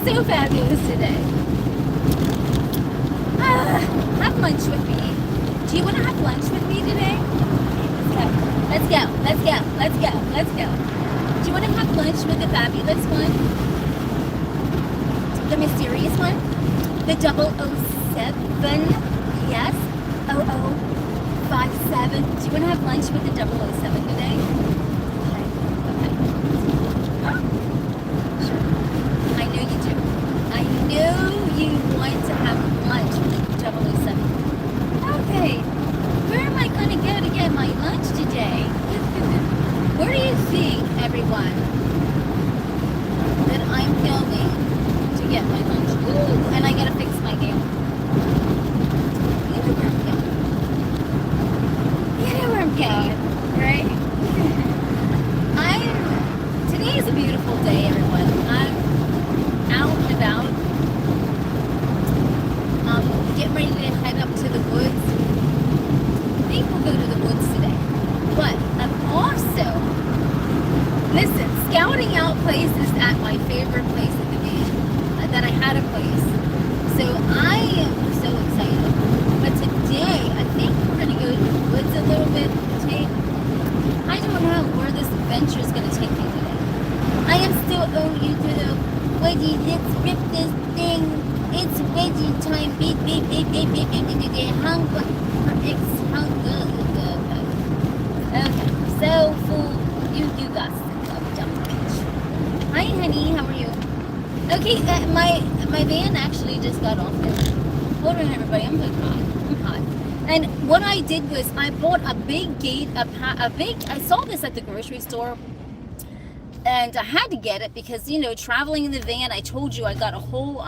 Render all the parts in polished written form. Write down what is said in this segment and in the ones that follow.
so fabulous today. Have lunch with me. Do you want to have lunch with me today? Let's go. Let's go. Let's go. Let's go. Do you want to have lunch with the fabulous one? The mysterious one? The 007? Yes? 0057. Do you want to have lunch with the 007 today? Okay. Sure. I know you do. I know you want to have lunch with the 007. Okay. Where am I going to go to get my lunch today? Where do you think, everyone, that I'm going to get my lunch? Ooh, and I gotta fix my gown. You know where I'm going. You know where I'm going, right? Today is a beautiful day, everyone. I'm out and about. Getting ready to head up to the woods. I think we'll go to the woods today. But I'm also, listen, scouting out places at my favorite place at the beach. That I had a place. So I am so excited. But today, I think we're going to go to the woods a little bit. I don't know where this adventure is going to take me today. I am still on YouTube. Wedgie, let's rip this thing. It's wedgie time. Beep, beep, beep, beep, beep, beep, beep, beep. Hunger. Okay. So full. You got Hi, honey. How are you? Okay, my van actually just got off there. Hold on, everybody. I'm hot. And what I did was I bought a big gate, I saw this at the grocery store, and I had to get it because, you know, traveling in the van, I told you I got a whole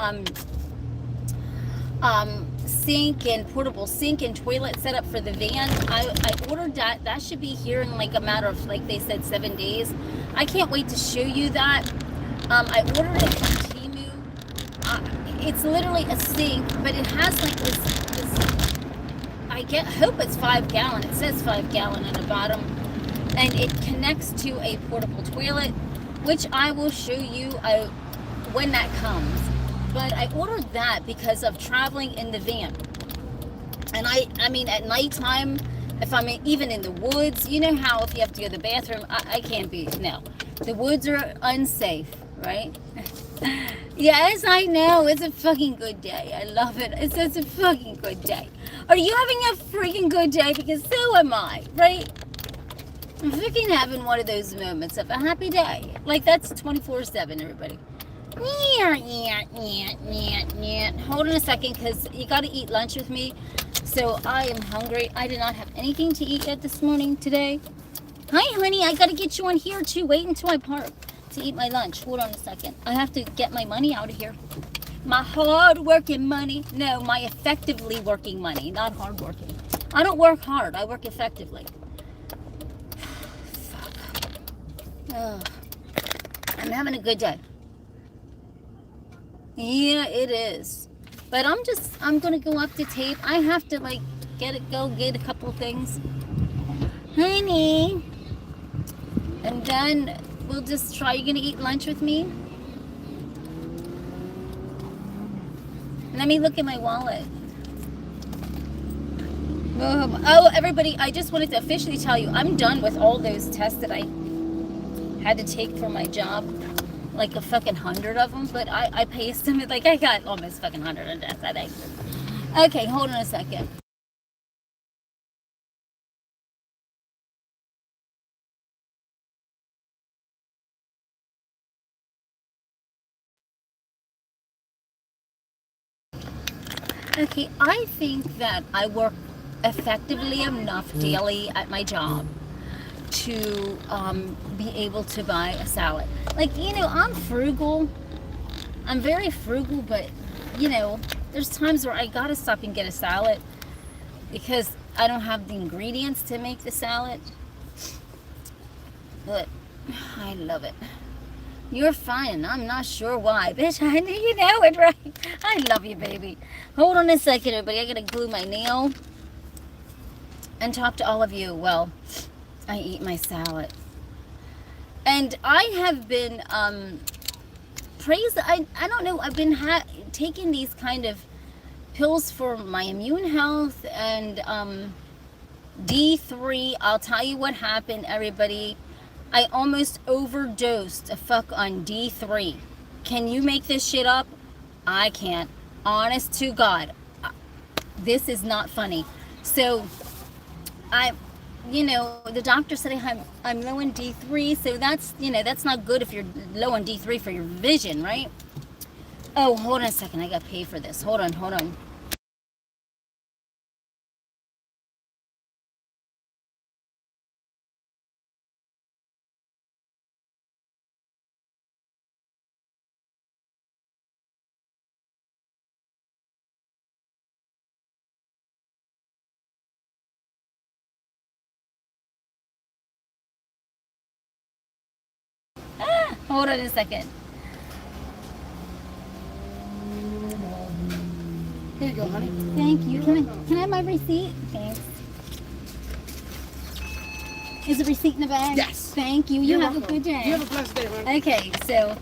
sink and portable sink and toilet set up for the van. I ordered that. That should be here in like a matter of, like they said, 7 days. I can't wait to show you that. I ordered it from Temu. It's literally a sink, but it has like this hope it's 5 gallon. It says 5 gallon on the bottom. And it connects to a portable toilet, which I will show you when that comes. But I ordered that because of traveling in the van. And I mean, at nighttime, if I'm even in the woods, you know how if you have to go to the bathroom, I can't be, no. The woods are unsafe, right? Yes, I know. It's a fucking good day. I love it. It's a fucking good day. Are you having a freaking good day? Because so am I, right? I'm freaking having one of those moments of a happy day. Like, that's 24/7, everybody. Hold on a second, because you got to eat lunch with me. So I am hungry. I did not have anything to eat yet this morning today. Hi, honey. I got to get you on here, too. Wait until I park to eat my lunch. Hold on a second. I have to get my money out of here. My hard-working money. No, my effectively working money, not hard-working. I don't work hard. I work effectively. Fuck. Ugh. I'm having a good day. Yeah, it is. But I'm going to go up to tape. I have to, like, get a couple of things. Honey. And then we'll just try. You going to eat lunch with me? Let me look at my wallet. Oh, everybody, I just wanted to officially tell you, I'm done with all those tests that I had to take for my job. Like a fucking 100 of them, but I paced them. Like, I got almost fucking 100 of tests, I think. Okay, hold on a second. Okay, I think that I work effectively enough daily at my job to be able to buy a salad. Like, you know, I'm frugal. I'm very frugal, but, you know, there's times where I gotta stop and get a salad because I don't have the ingredients to make the salad. But I love it. You're fine. I'm not sure why. Bitch, I know you know it, right? I love you, baby. Hold on a second, everybody. I gotta glue my nail and talk to all of you while I eat my salad. And I have been praise, I don't know, I've been taking these kind of pills for my immune health and D3. I'll tell you what happened, everybody. I almost overdosed on D3. Can you make this shit up? I can't. Honest to God. This is not funny. So, the doctor said I'm low in D3, so that's not good if you're low in D3 for your vision, right? Oh, hold on a second. I got paid for this. Hold on. Hold on a second. Here you go, honey. Thank you. Can I have my receipt? Thanks. Is the receipt in the bag? Yes. Thank you. You have a good day. You have a blessed day, honey. Okay, so,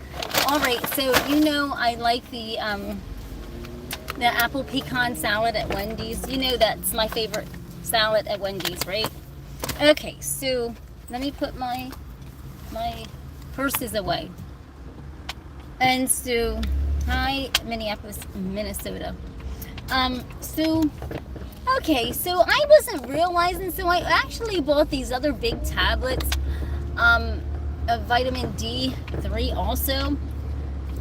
all right. So I like the apple pecan salad at Wendy's. That's my favorite salad at Wendy's, right? Okay, so let me put my purses away. And so, hi, Minneapolis, Minnesota. Okay, so I wasn't realizing, so I actually bought these other big tablets of vitamin D3 also.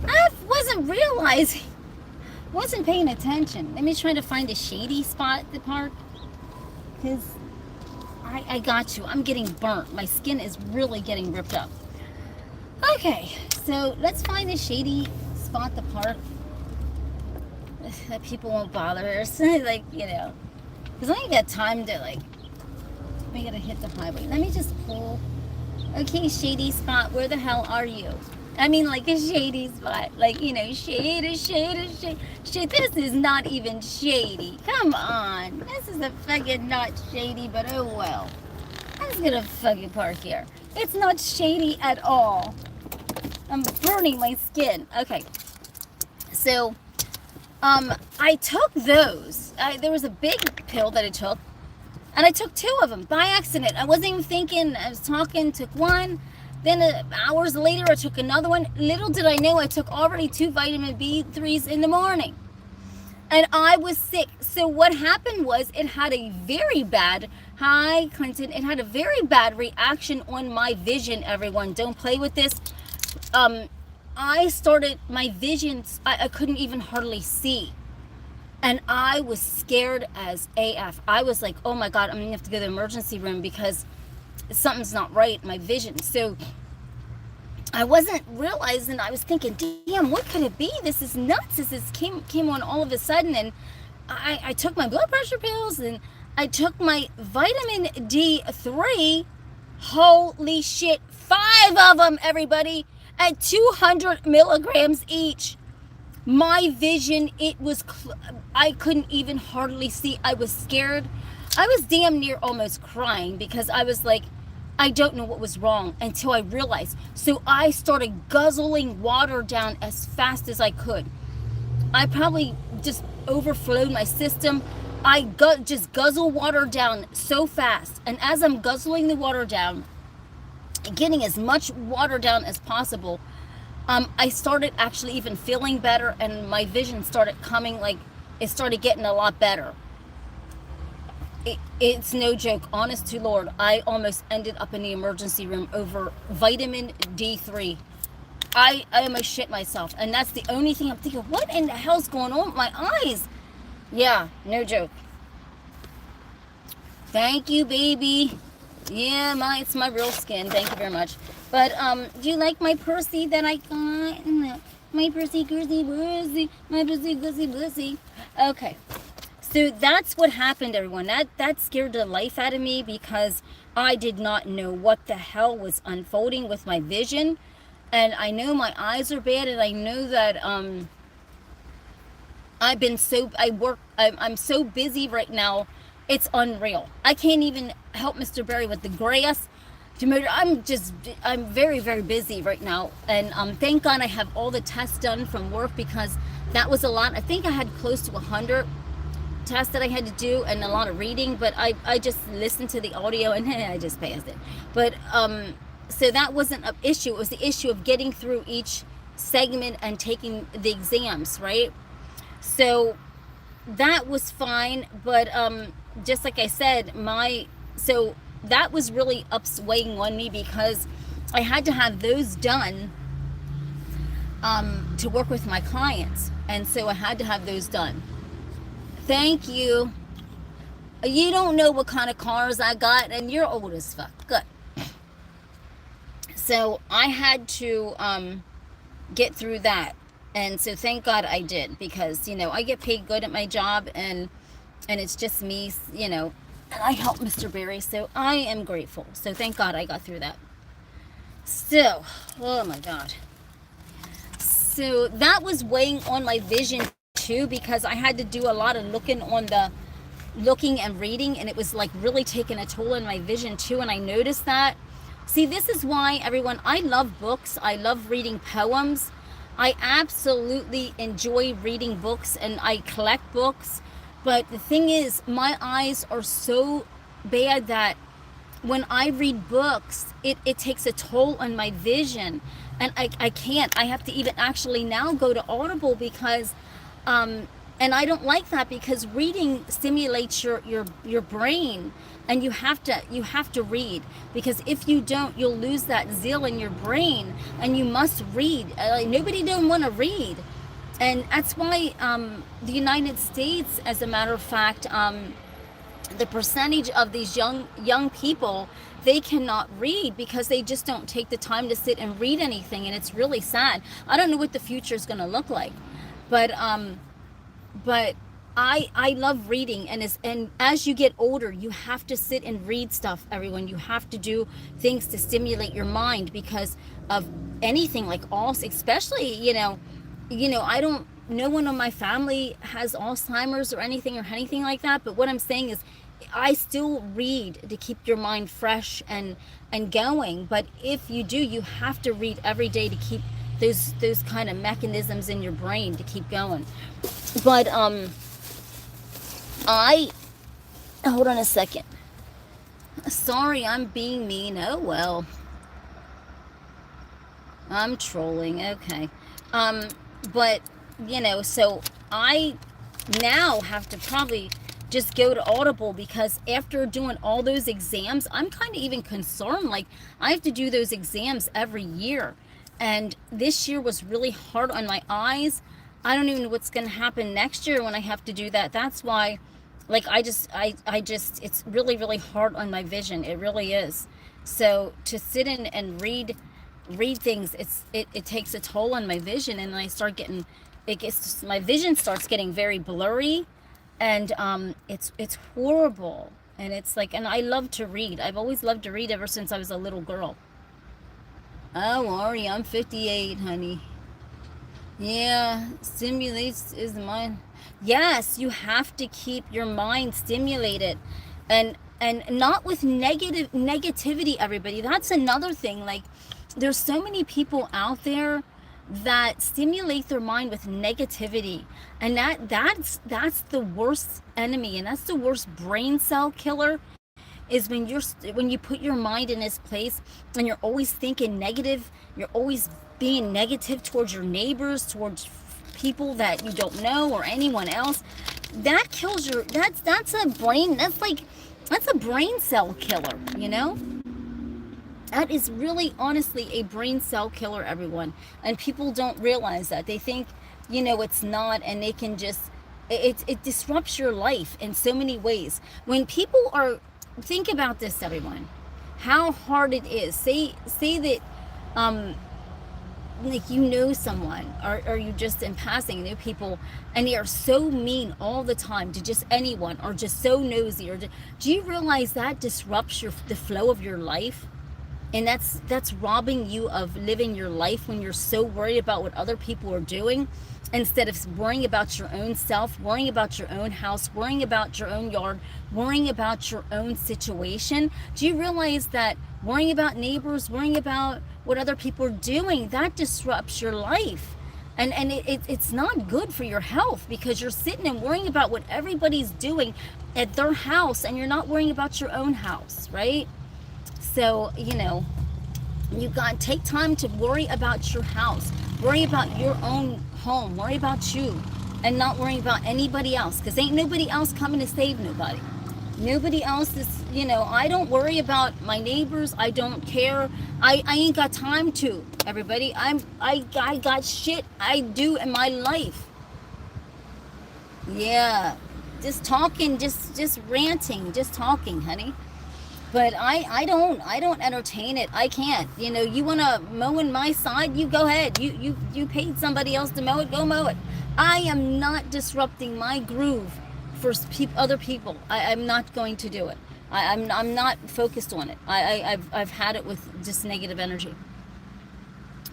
I wasn't realizing, wasn't paying attention. Let me try to find a shady spot at the park, because I got you. I'm getting burnt. My skin is really getting ripped up. Okay, so let's find a shady spot at the park that people won't bother us. Because I ain't got time to, we gotta hit the highway. Let me just pull. Okay, shady spot, where the hell are you? I mean, like a shady spot. Shady. This is not even shady. Come on. This is a fucking not shady, but oh well. I'm just gonna fucking park here. It's not shady at all. I'm burning my skin. Okay. So, I took those. There was a big pill that I took, and I took 2 of them by accident. I wasn't even thinking. I was talking, took one. Then hours later, I took another one. Little did I know, I took already 2 vitamin B3s in the morning. And I was sick. So what happened was, it had a very bad, hi Clinton, it had a very bad reaction on my vision, everyone. Don't play with this. I started, my vision, I couldn't even hardly see. And I was scared as AF. I was like, oh my God, I'm gonna have to go to the emergency room because something's not right in my vision. So I wasn't realizing, I was thinking, damn, what could it be? This is nuts. This came on all of a sudden. And I took my blood pressure pills and I took my vitamin D3. Holy shit, 5 of them, everybody, at 200 milligrams each. My vision, I couldn't even hardly see. I was scared. I was damn near almost crying because I was like, I don't know what was wrong until I realized. So I started guzzling water down as fast as I could. I probably just overflowed my system. I just guzzle water down so fast. And as I'm guzzling the water down, getting as much water down as possible, I started actually even feeling better, and my vision started coming, it started getting a lot better. It's no joke, honest to Lord, I almost ended up in the emergency room over vitamin D3. I almost shit myself, and that's the only thing I'm thinking, what in the hell's going on with my eyes? Yeah, no joke. Thank you, baby. Yeah, it's my real skin. Thank you very much. But do you like my Percy that I got? My Percy, Gursy, my Percy, Gussy. Okay. So that's what happened, everyone. That scared the life out of me because I did not know what the hell was unfolding with my vision. And I know my eyes are bad, and I know that I'm so busy right now. It's unreal. I can't even help Mr. Barry with the grass. I'm very, very busy right now. And thank God I have all the tests done from work, because that was a lot. I think I had close to 100 tests that I had to do and a lot of reading, but I just listened to the audio and I just passed it. But so that wasn't an issue. It was the issue of getting through each segment and taking the exams, right? So that was fine, but just like I said, so that was really weighing on me, because I had to have those done to work with my clients, and so I had to have those done. Thank you. You don't know what kind of cars I got, and you're old as fuck. Good. So I had to get through that, and so thank God I did, because I get paid good at my job, and it's just me, and I help Mr. Barry, so I am grateful. So thank God I got through that. So, oh my God. So that was weighing on my vision too, because I had to do a lot of looking and reading, and it was like really taking a toll on my vision too, and I noticed that. See, this is why, everyone, I love books. I love reading poems. I absolutely enjoy reading books, and I collect books. But the thing is, my eyes are so bad that when I read books, it takes a toll on my vision. And I can't. I have to even actually now go to Audible, because and I don't like that, because reading stimulates your brain, and you have to read, because if you don't, you'll lose that zeal in your brain, and you must read. Nobody don't want to read. And that's why the United States, as a matter of fact, the percentage of these young people, they cannot read, because they just don't take the time to sit and read anything, and it's really sad. I don't know what the future is going to look like, but I love reading, and as you get older, you have to sit and read stuff, everyone. You have to do things to stimulate your mind, because of anything like especially, no one in my family has Alzheimer's or anything like that, but what I'm saying is, I still read to keep your mind fresh and going. But if you do, you have to read every day to keep those kind of mechanisms in your brain to keep going. But hold on a second. Sorry, I'm being mean. Oh well, I'm trolling. Okay. But so I now have to probably just go to Audible, because after doing all those exams, I'm kind of even concerned. Like, I have to do those exams every year, and this year was really hard on my eyes. I don't even know what's going to happen next year when I have to do that. That's why, like, I just it's really, really hard on my vision. It really is. So to sit in and read things, it takes a toll on my vision, and I start getting, my vision starts getting very blurry, and it's horrible. And it's like, and I love to read. I've always loved to read ever since I was a little girl. Oh, Ari, I'm 58, honey. Yeah, stimulates is the mind. Yes, you have to keep your mind stimulated, and not with negativity, everybody. That's another thing. Like, there's so many people out there that stimulate their mind with negativity, and that's the worst enemy, and that's the worst brain cell killer, is when you put your mind in this place and you're always thinking negative, you're always being negative towards your neighbors, towards people that you don't know, or anyone else. That kills that's a brain cell killer, That is really, honestly, a brain cell killer, everyone. And people don't realize that. They think, it's not, and they can just, it disrupts your life in so many ways. When people think about this, everyone, how hard it is. Say that, like, someone, or you just in passing know people, and they are so mean all the time to just anyone, or just so nosy, do you realize that disrupts the flow of your life? And that's robbing you of living your life, when you're so worried about what other people are doing, instead of worrying about your own self, worrying about your own house, worrying about your own yard, worrying about your own situation. Do you realize that worrying about neighbors, worrying about what other people are doing, that disrupts your life. And it's not good for your health, because you're sitting and worrying about what everybody's doing at their house and you're not worrying about your own house, right? So, you know, you got to take time to worry about your house, worry about your own home, worry about you, and not worrying about anybody else, because ain't nobody else coming to save nobody. Nobody else is, you know, I don't worry about my neighbors. I don't care. I ain't got time to, everybody. I got shit I do in my life. Yeah. Just talking, just ranting, just talking, honey. But I don't entertain it. I can't. You know, you want to mow in my side, you go ahead. You paid somebody else to mow it, go mow it. I am not disrupting my groove for other people. I'm not going to do it. I'm not focused on it. I've had it with just negative energy.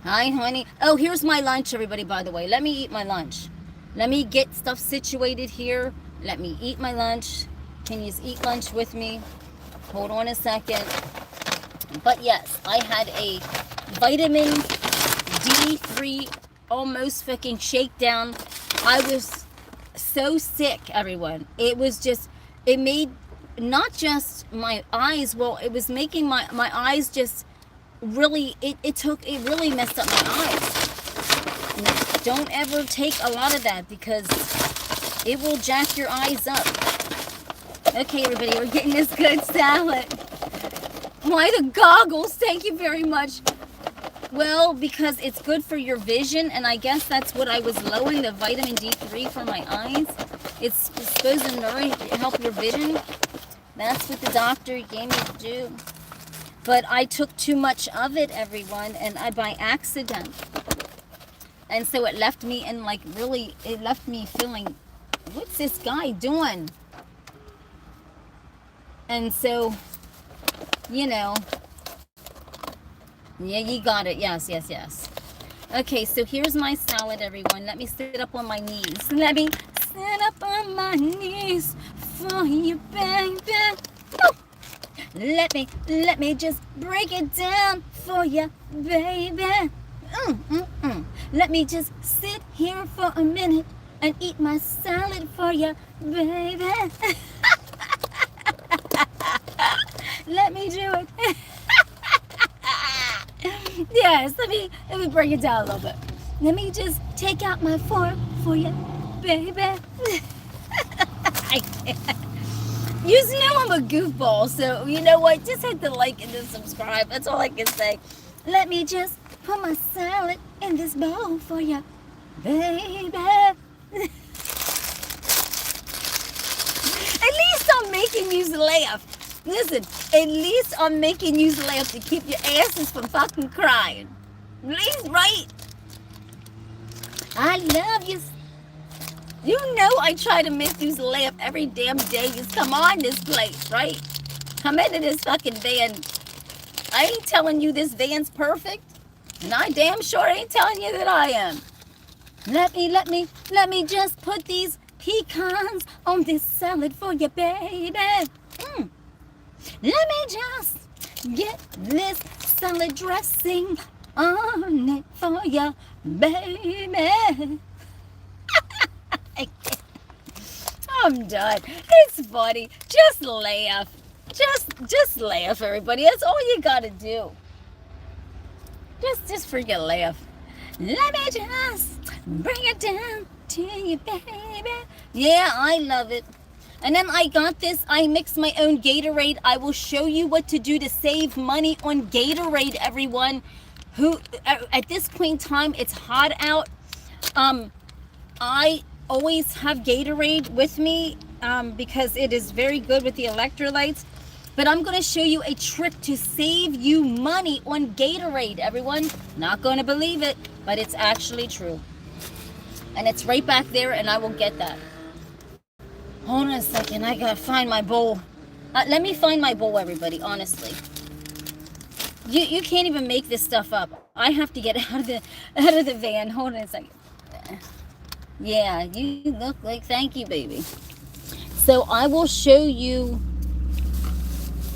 Hi, honey. Oh, here's my lunch, everybody, by the way. Let me eat my lunch. Let me get stuff situated here. Let me eat my lunch. Can you eat lunch with me? Hold on a second. But yes, I had a vitamin D3 almost fucking shakedown. I was so sick, everyone. It was just, it made not just my eyes, well, it was making my eyes just really, it really messed up my eyes. Now, don't ever take a lot of that, because it will jack your eyes up. Okay, everybody, we're getting this good salad. Why the goggles? Thank you very much. Well, because it's good for your vision, and I guess that's what I was lowering, the vitamin D3 for my eyes. It's supposed to help your vision. That's what the doctor gave me to do. But I took too much of it, everyone, and by accident. And so it left me in like really, it left me feeling, what's this guy doing? And so, you know, yeah, you got it. Yes. Okay, so here's my salad, everyone. Let me sit up on my knees. Let me sit up on my knees for you, baby. Oh. Let me just break it down for you, baby. Let me just sit here for a minute and eat my salad for you, baby. Let me do it. Yes, let me bring it down a little bit. Let me just take out my fork for you, baby. I can't. You know I'm a goofball, so you know what? Just hit the like and the subscribe. That's all I can say. Let me just put my salad in this bowl for you, baby. At least I'm making you laugh. Listen, at least I'm making you laugh to keep your asses from fucking crying. At least, right? I love you. You know I try to make you laugh every damn day you come on this place, right? Come into this fucking van. I ain't telling you this van's perfect. And I damn sure ain't telling you that I am. Let me just put these pecans on this salad for you, baby. Let me just get this salad dressing on it for you, baby. I'm done. It's funny. Just laugh. Just laugh, everybody. That's all you gotta do. Just freaking laugh. Let me just bring it down to you, baby. Yeah, I love it. And then I got this. I mix my own Gatorade. I will show you what to do to save money on Gatorade, everyone. Who at this point in time, it's hot out. I always have Gatorade with me because it is very good with the electrolytes. But I'm going to show you a trick to save you money on Gatorade, everyone. Not going to believe it, but it's actually true. And it's right back there, and I will get that. Hold on a second. I got to find my bowl. Let me find my bowl, everybody, honestly. You can't even make this stuff up. I have to get out of the van. Hold on a second. Yeah, you look like, thank you, baby. So I will show you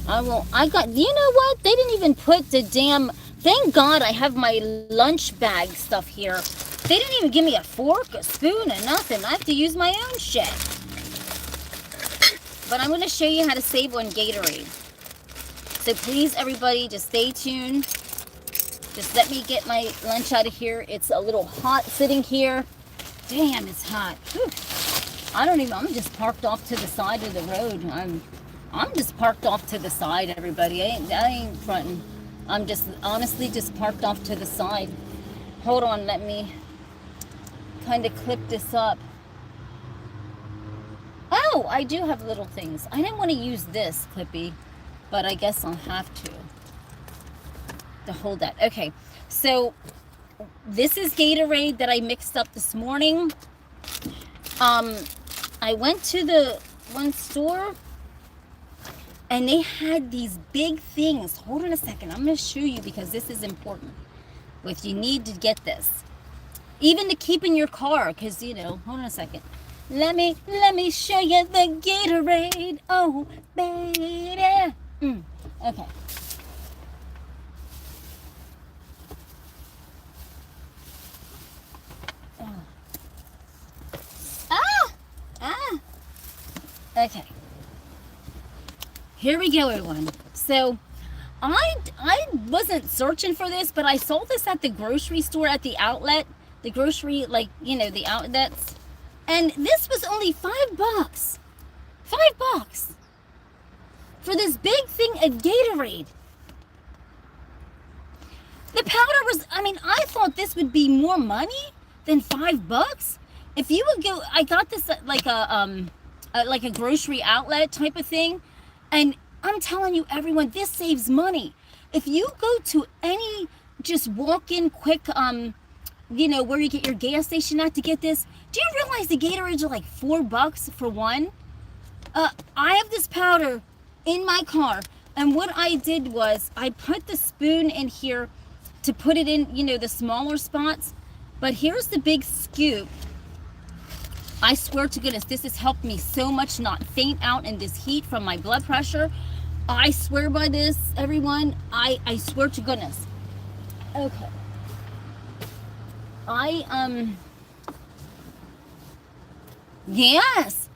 You know what? They didn't even put the damn, thank God I have my lunch bag stuff here. They didn't even give me a fork, a spoon, and nothing. I have to use my own shit. But I'm going to show you how to save on Gatorade. So please, everybody, just stay tuned. Just let me get my lunch out of here. It's a little hot sitting here. Damn, it's hot. Whew. I'm just parked off to the side of the road. I'm just parked off to the side, everybody. I ain't fronting. I'm just honestly just parked off to the side. Hold on, let me kind of clip this up. Oh, I do have little things. I didn't want to use this clippy, but I guess I'll have to hold that. Okay, so this is Gatorade that I mixed up this morning. I went to the one store and they had these big things. Hold on a second. I'm going to show you because this is important. You need to get this. Even to keep in your car, because, you know, hold on a second. Let me show you the Gatorade. Oh, baby. Okay. Okay. Here we go, everyone. So, I wasn't searching for this, but I saw this at the grocery store, at the outlet. The grocery, like, you know, the outlets. And this was only $5. $5 for this big thing of Gatorade. The powder was, I thought this would be more money than $5. If you would go, I got this at like a grocery outlet type of thing. And I'm telling you, everyone, this saves money. If you go to any just walk-in quick, you know, where you get your gas station at to get this, do you realize the Gatorades are like $4 for one? I have this powder in my car, and what I did was I put the spoon in here to put it in, you know, the smaller spots. But here's the big scoop. I swear to goodness, this has helped me so much not faint out in this heat from my blood pressure. I swear by this, everyone. I swear to goodness. Okay. Yes.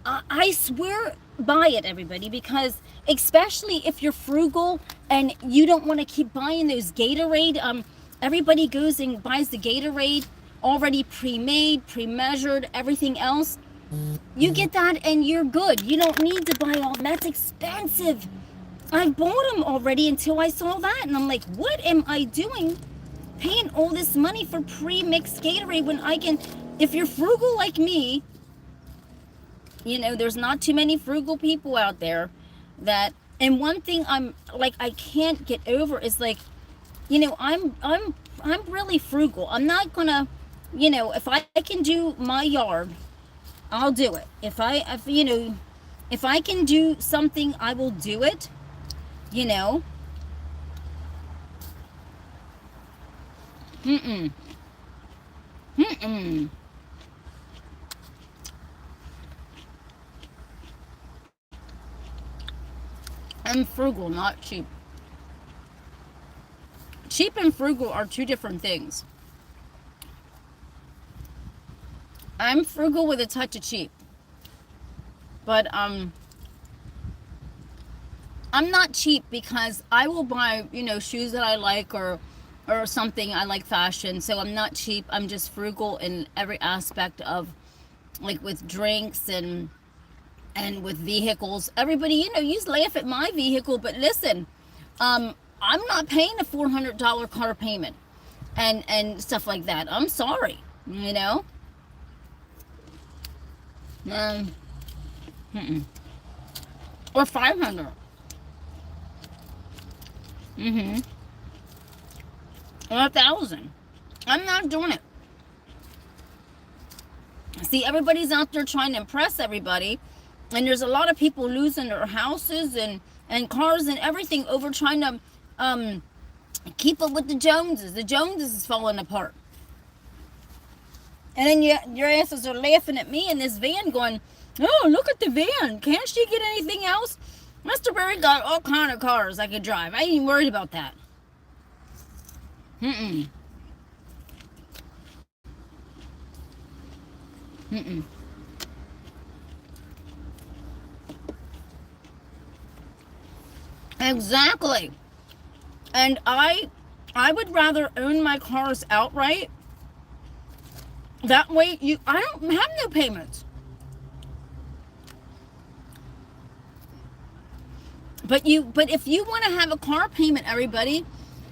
I swear by it, everybody, because especially if you're frugal and you don't want to keep buying those Gatorade, everybody goes and buys the Gatorade already pre-made, pre-measured, everything else. You get that and you're good. You don't need to buy all that's expensive. I bought them already until I saw that, and I'm like, what am I doing paying all this money for pre-mixed Gatorade when I can, if you're frugal like me, you know, there's not too many frugal people out there that, and one thing I'm like, I can't get over is like, you know, I'm really frugal. I'm not gonna, you know, if I can do my yard, I'll do it. If you know, if I can do something, I will do it, you know. I'm frugal, not cheap. Cheap and frugal are two different things. I'm frugal with a touch of cheap. But I'm not cheap because I will buy, you know, shoes that I like or something. I like fashion, so I'm not cheap. I'm just frugal in every aspect of, like, with drinks and with vehicles. Everybody, you know, you laugh at my vehicle, but listen, I'm not paying a $400 car payment and stuff like that. I'm sorry, you know. Or 500. Or 1,000. I'm not doing it. See, everybody's out there trying to impress everybody, and there's a lot of people losing their houses and cars and everything over trying to keep up with the Joneses. The Joneses is falling apart. And then your asses are laughing at me in this van going, oh, look at the van. Can't she get anything else? Mr. Barry got all kind of cars I could drive. I ain't even worried about that. Mm-mm. Mm-mm. Exactly. And I would rather own my cars outright. That way I don't have no payments. But if you want to have a car payment, everybody,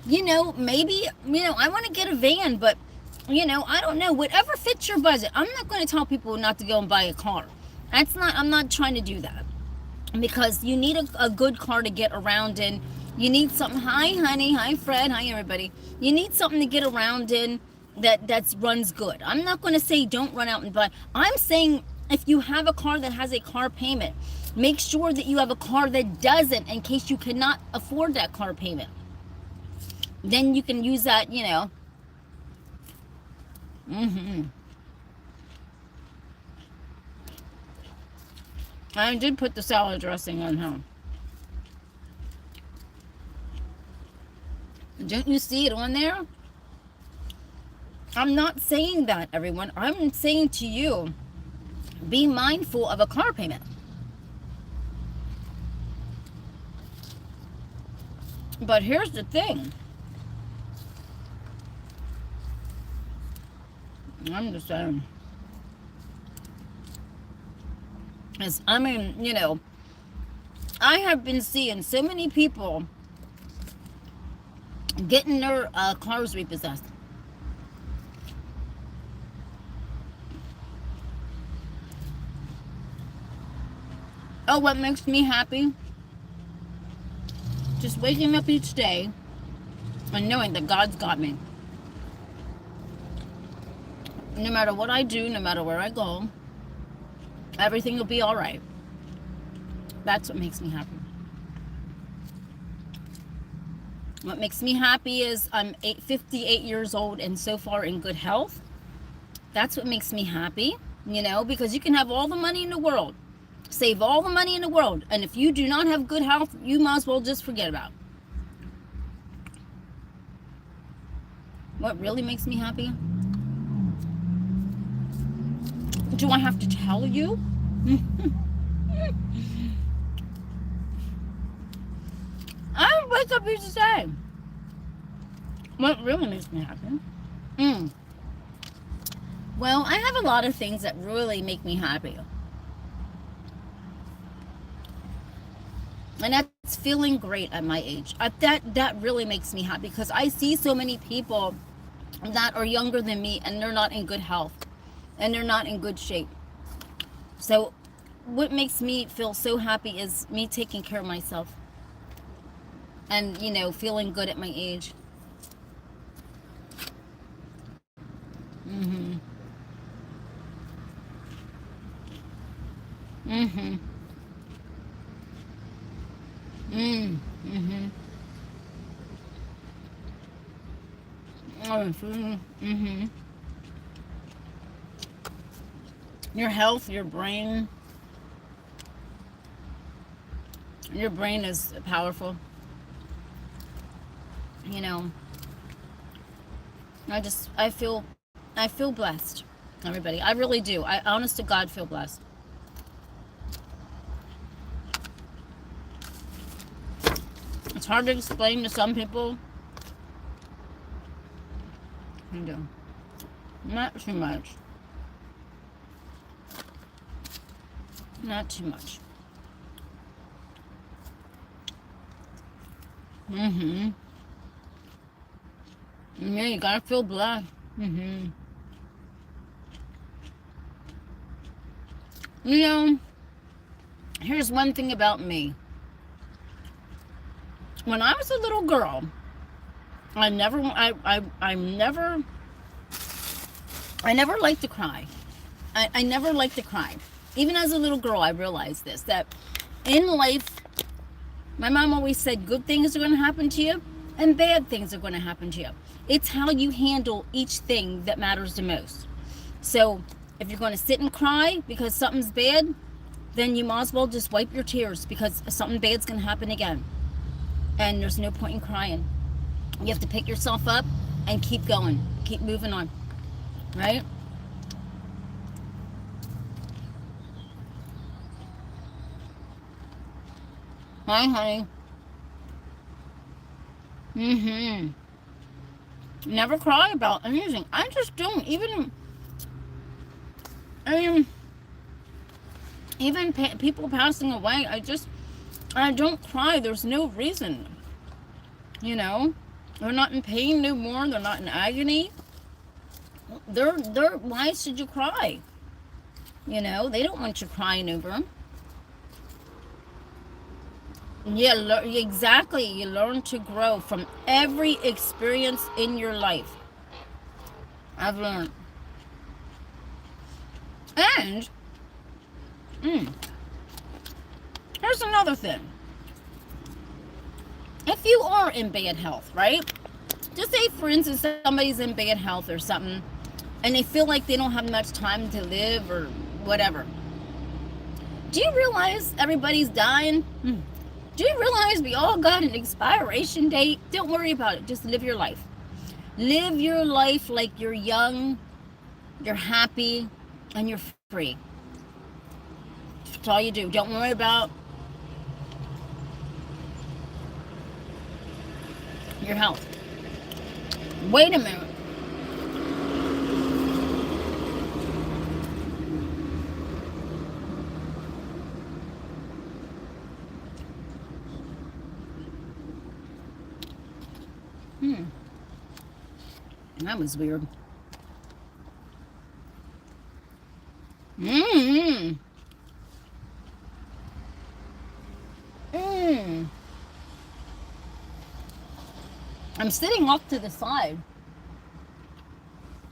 maybe, I want to get a van, but I don't know, whatever fits your budget. I'm not going to tell people not to go and buy a car. I'm not trying to do that, because you need a good car to get around in. You need something. Hi, honey. Hi, Fred. Hi, everybody. You need something to get around in that runs good. I'm not going to say don't run out and buy. I'm saying if you have a car that has a car payment, make sure that you have a car that doesn't, in case you cannot afford that car payment. Then you can use that, I did put the salad dressing on home. Don't you see it on there? I'm not saying that, everyone. I'm saying to you, be mindful of a car payment. But here's the thing. I'm just saying. I have been seeing so many people getting their cars repossessed. Oh, what makes me happy? Just waking up each day and knowing that God's got me. No matter what I do, no matter where I go, everything will be all right. That's what makes me happy. What makes me happy is I'm 58 years old and so far in good health. That's what makes me happy, because you can have all the money in the world, save all the money in the world, and if you do not have good health, you might as well just forget about it. What really makes me happy? Do I have to tell you? I wake up each day. What really makes me happy? Well, I have a lot of things that really make me happy. And that's feeling great at my age. That really makes me happy, because I see so many people that are younger than me and they're not in good health and they're not in good shape. So what makes me feel so happy is me taking care of myself and, feeling good at my age. Your health, your brain is powerful. I feel blessed, everybody. I really do. I honest to God feel blessed. It's hard to explain to some people. Not too much. Not too much. Yeah, you gotta feel blessed. Here's one thing about me. When I was a little girl, I never liked to cry. I never liked to cry. Even as a little girl, I realized this, that in life, my mom always said good things are going to happen to you and bad things are going to happen to you. It's how you handle each thing that matters the most. So if you're going to sit and cry because something's bad, then you might as well just wipe your tears, because something bad's going to happen again. And there's no point in crying. You have to pick yourself up and keep going. Keep moving on. Right? Hi, honey. Never cry about anything. I just don't. Even people passing away, I don't cry. There's no reason. You know? They're not in pain no more. They're not in agony. Why should you cry? You know? They don't want you crying over them. Yeah, exactly. You learn to grow from every experience in your life. I've learned. And, here's another thing. If you are in bad health, right? Just say, for instance, somebody's in bad health or something, and they feel like they don't have much time to live or whatever. Do you realize everybody's dying? Do you realize we all got an expiration date? Don't worry about it. Just live your life. Live your life like you're young, you're happy, and you're free. That's all you do. Don't worry about your health. Wait a minute. That was weird. I'm sitting off to the side,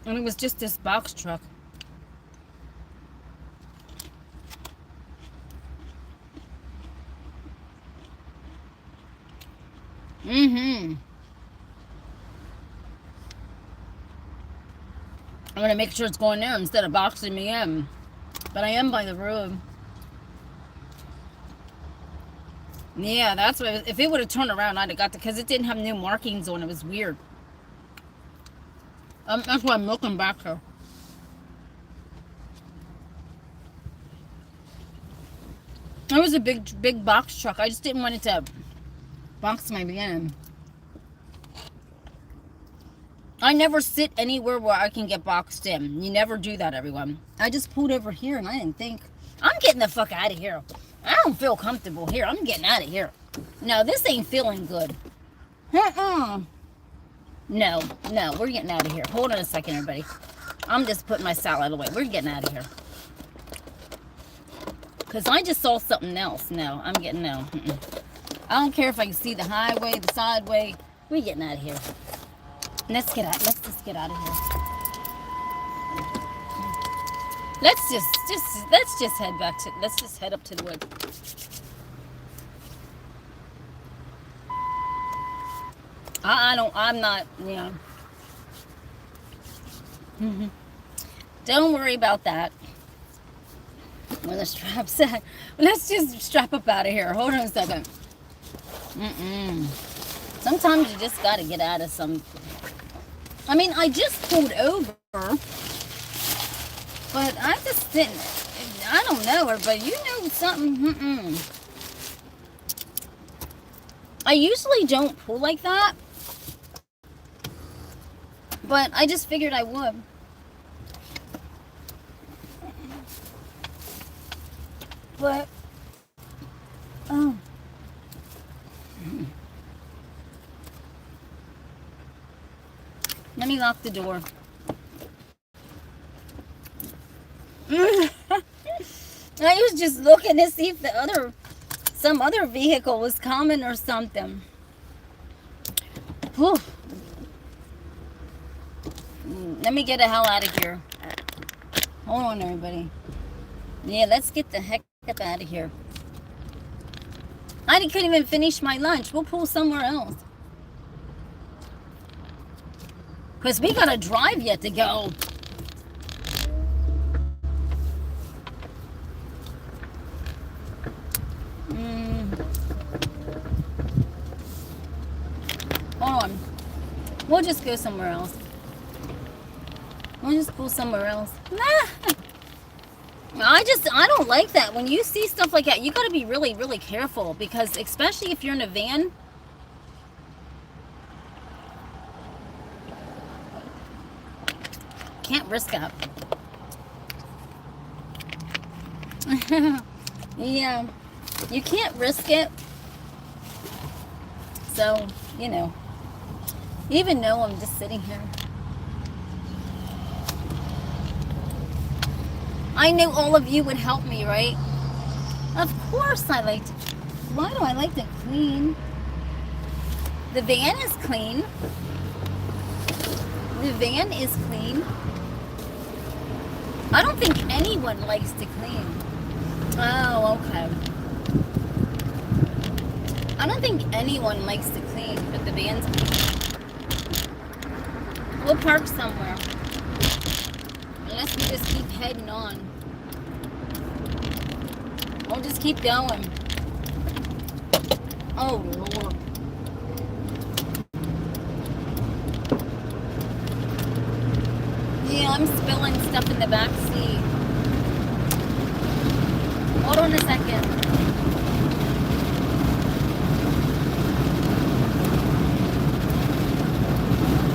and it was just this box truck. I'm going to make sure it's going there instead of boxing me in. But I am by the road. Yeah, that's what... If it would have turned around, I'd have got the... Because it didn't have new markings on it. It was weird. That's why I'm looking back here. It was a big box truck. I just didn't want it to box my in. I never sit anywhere where I can get boxed in. You never do that, everyone. I just pulled over here and I didn't think, I'm getting the fuck out of here. I don't feel comfortable here. I'm getting out of here. No, this ain't feeling good. No, we're getting out of here. Hold on a second, everybody. I'm just putting my salad away. We're getting out of here. Because I just saw something else. No, I'm getting no. I don't care if I can see the highway, the sideway. We're getting out of here. Let's just get out of here. Let's just head back to, let's just head up to the wood. I'm not, you know. Don't worry about that. Where the strap's at. Let's just strap up out of here. Hold on a second. Sometimes you just gotta get out of some. I mean, I just pulled over, but I just didn't. I don't know her, but you know something. I usually don't pull like that, but I just figured I would. But, oh. Let me lock the door. I was just looking to see if some other vehicle was coming or something. Whew. Let me get the hell out of here. Hold on, everybody. Yeah, let's get the heck up out of here. I couldn't even finish my lunch. We'll pull somewhere else. Because we got a drive yet to go. We'll just go somewhere else. We'll just go somewhere else. I don't like that. When you see stuff like that, you got to be really, really careful, because especially if you're in a van. Can't risk that. Yeah, you can't risk it. So, you know, even though I'm just sitting here, I knew all of you would help me, right? Of course I like to. Why do I like to clean? The van is clean. The van is clean. I don't think anyone likes to clean. Oh, okay. I don't think anyone likes to clean, but the van's clean. We'll park somewhere. Unless we just keep heading on. We'll just keep going. Oh, Lord. Yeah, I'm spilling stuff in the back seat. Hold on a second.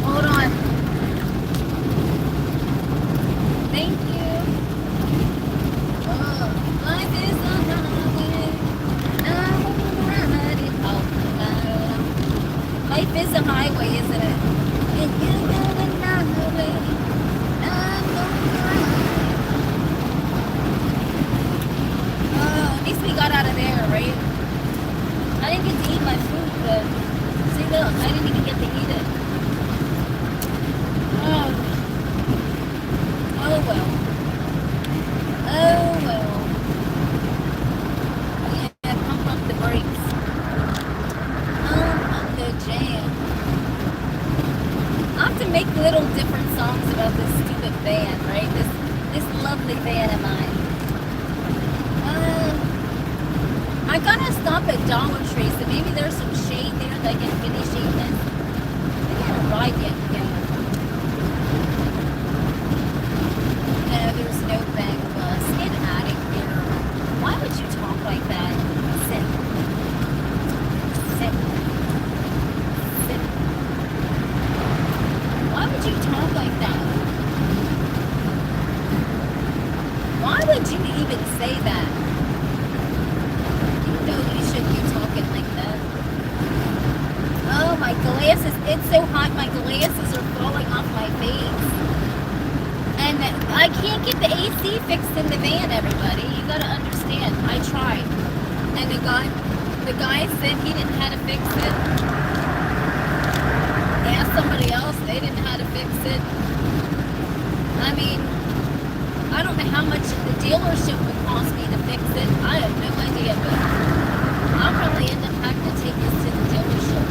Hold on. Thank you. Life is a highway. Life is a highway, isn't it? If you go another way, I'm gonna ride. At least we got out of there, right? I didn't get to eat my food, but see, look, I didn't even get to eat it. Oh well. Oh well. Yeah, pump up the brakes. Pump up the jam. I have to make little different songs about this stupid van, right? This lovely van of mine. I gotta stop at Dollar Tree, so maybe there's some shade there that I can finish eating. I haven't arrived yet. No, there's no bang bus. Get out of here. Why would you talk like that? Sit. Sit. Sit. Why would you talk like that? Why would you even say that? You know you shouldn't be talking like that. Oh, my glasses. It's so hot, my glasses are falling off my face. And I can't get the AC fixed in the van, everybody. You gotta understand. I tried. And the guy said he didn't know how to fix it. Asked somebody else, they didn't know how to fix it. I mean, I don't know how much the dealership would cost me to fix it. I have no idea, but I'll probably end up having to take this to the dealership.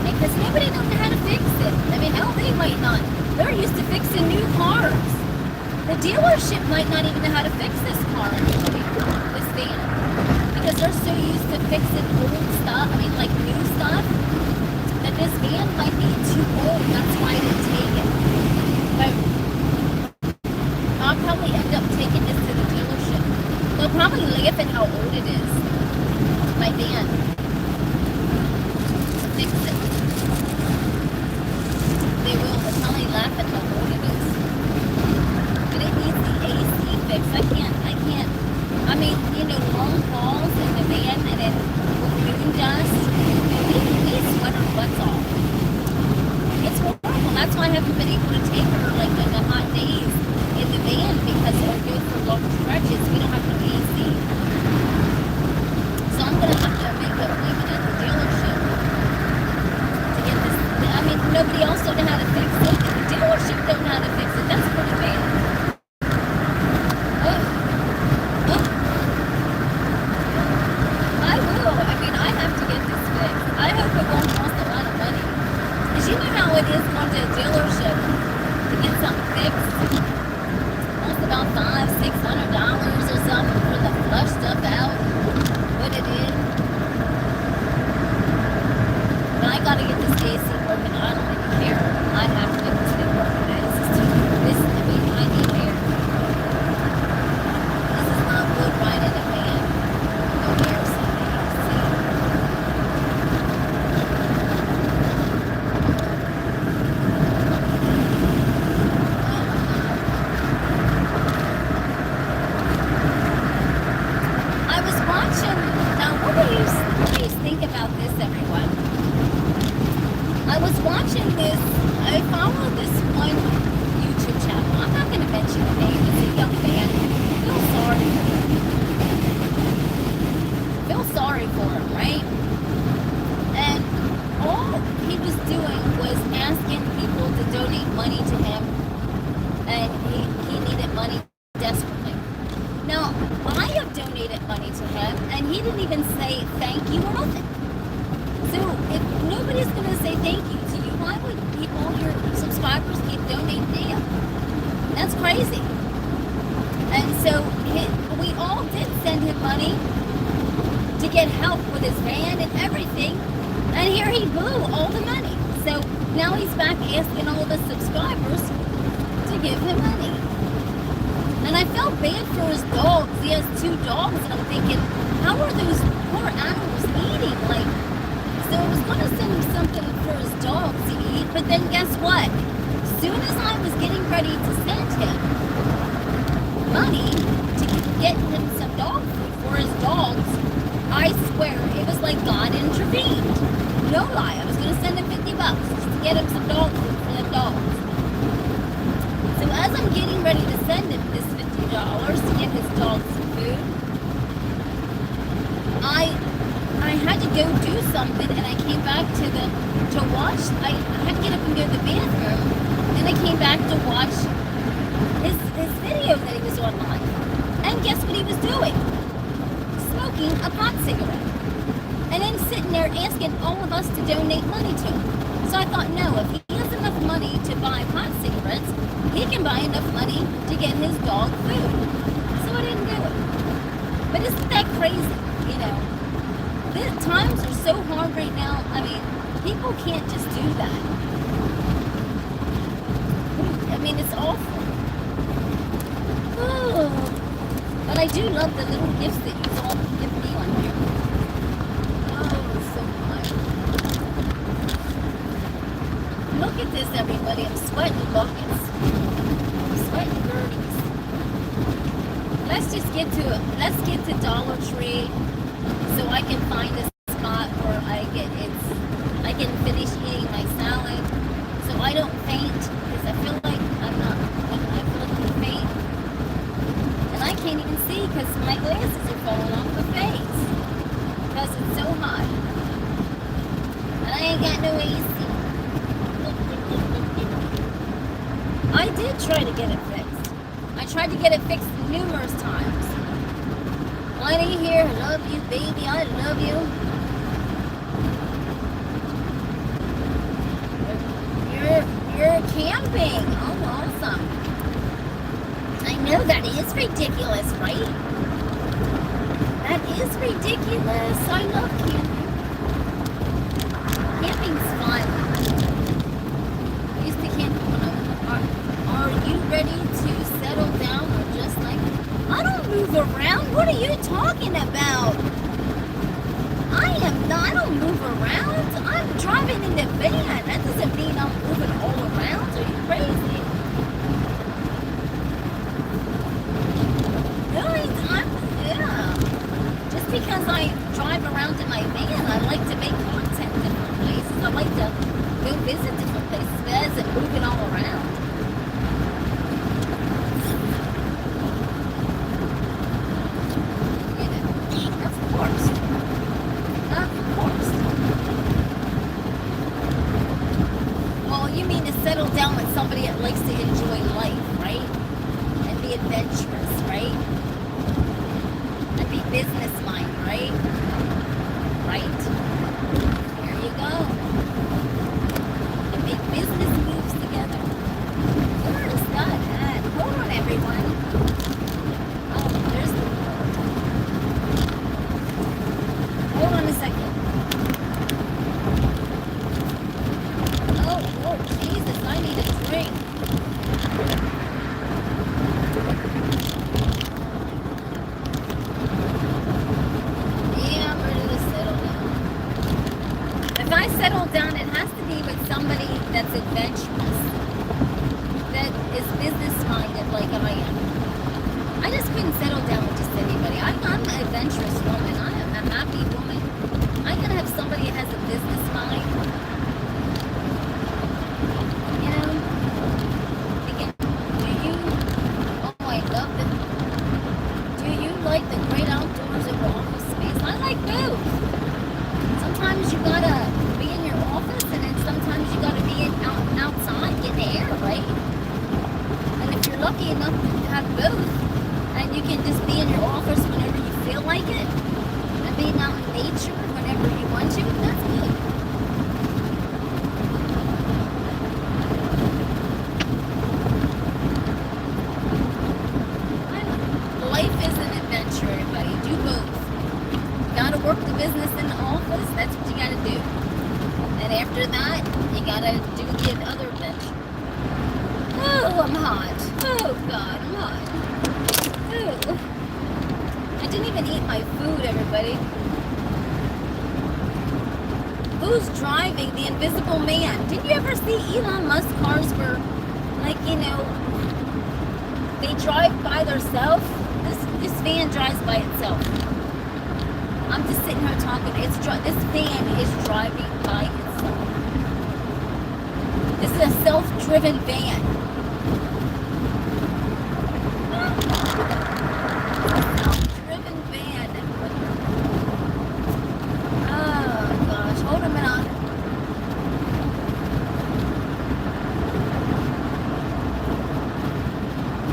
Because nobody knows how to fix it. I mean, hell, they might not. They're used to fixing new cars. The dealership might not even know how to fix this car, this van. Because they're so used to fixing old stuff, I mean, like new stuff, that this van might be too old. That's why I didn't take it. But I'll probably end up taking this to the dealership. They'll probably laugh at how old it is. My van. To fix it. They will. They'll probably laugh at how old it is. But it needs the AC fix. I can't. I mean, you know, long hauls in the van and then with moon dust, we sweat our butts off. It's horrible. That's why I haven't been able to take her like in the hot days in the van, because it'll go for long stretches. We don't have no AC. So I'm gonna have to make an appointment at the dealership to get this. I mean, nobody else don't know how to fix it. The dealership don't know how to fix it. That's pretty bad. I will. I mean, I have to get this fixed. I hope it won't cost a lot of money. Because you know how it is going to a dealership to get something fixed. Costs about $500-$600 or something for the flush stuff out. Put it in. But I gotta get this AC working. I don't I have to make this thing work. This is too, I mean, I need air. This is not good riding a van. No air, see. I was watching, now what do you think about this, everyone? I was watching this, I follow this one YouTube channel. I'm not going to mention the name, it's a young man. Feel sorry for him. Feel sorry for him, right? And all he was doing was asking people to donate money to him, and he needed money desperately. Now, I have donated money to him, and he didn't even say thank you or nothing. So, if nobody's going to say thank you to you, why would all your subscribers keep donating to you? That's crazy. And so, we all did send him money to get help with his van and everything, and here he blew all the money. So, now he's back asking all the subscribers to give him money. And I felt bad for his dogs. He has 2 dogs, and I'm thinking, how are those poor animals eating? Like, so I was going to send him something for his dogs to eat, but then guess what? As soon as I was getting ready to send him money to get him some dog food for his dogs, I swear, it was like God intervened. No lie, I was going to send him $50 just to get him some dog food for them dogs. So as I'm getting ready to send him this $50 to get his dog some food, I had to go do something, and I came back to watch. I had to get up and go to the bathroom, and I came back to watch his video that he was on live. And guess what he was doing? Smoking a pot cigarette. And then sitting there asking all of us to donate money to him. So I thought, no, if he has enough money to buy pot cigarettes, he can buy enough money to get his dog food. So I didn't do it. But isn't that crazy? You know, the times are so hard right now. I mean, people can't just do that. I mean, it's awful. Oh, but I do love the little gifts that you all give me on here. Oh, so much. Look at this, everybody. I'm sweating buckets. I'm sweating birdies. Let's get to Dollar Tree so I can find a spot where I can finish eating my salad so I don't faint, because I feel like I feel like I'm faint. And I can't even see because my glasses are falling off the face because it's so hot. And I ain't got no AC. I did try to get it fixed. I tried to get it fixed numerous times. Honey here, I love you, baby, I love you. You're camping. Oh, awesome. I know that is ridiculous, right? That is ridiculous. I love camping. Camping's fun. I used to camp when are you ready to settle down or just like, I don't move around. What are you talking about? I don't move around. I'm driving in the van. That doesn't mean I'm moving all around. Are you crazy? Really? Yeah. Just because I drive around in my van, I like to make content in different places. I like to go visit different places, but that isn't moving all around. Settle down with somebody that likes to enjoy life, right? And be adventurous, right? And be business mind, right? Right? Here you go. And make business moves together. Where is that at? Hold on, everyone. Oh, there's the word. Hold on a second. Oh, Jesus, I gotta do the other adventure. Oh, I'm hot. Oh, God, I'm hot. Oh. I didn't even eat my food, everybody. Who's driving the Invisible Man? Did you ever see Elon Musk cars where, like, you know, they drive by themselves? This van drives by itself. I'm just sitting here talking. This van is driving by itself. This is a self-driven van. Self-driven van. Oh gosh, hold a minute.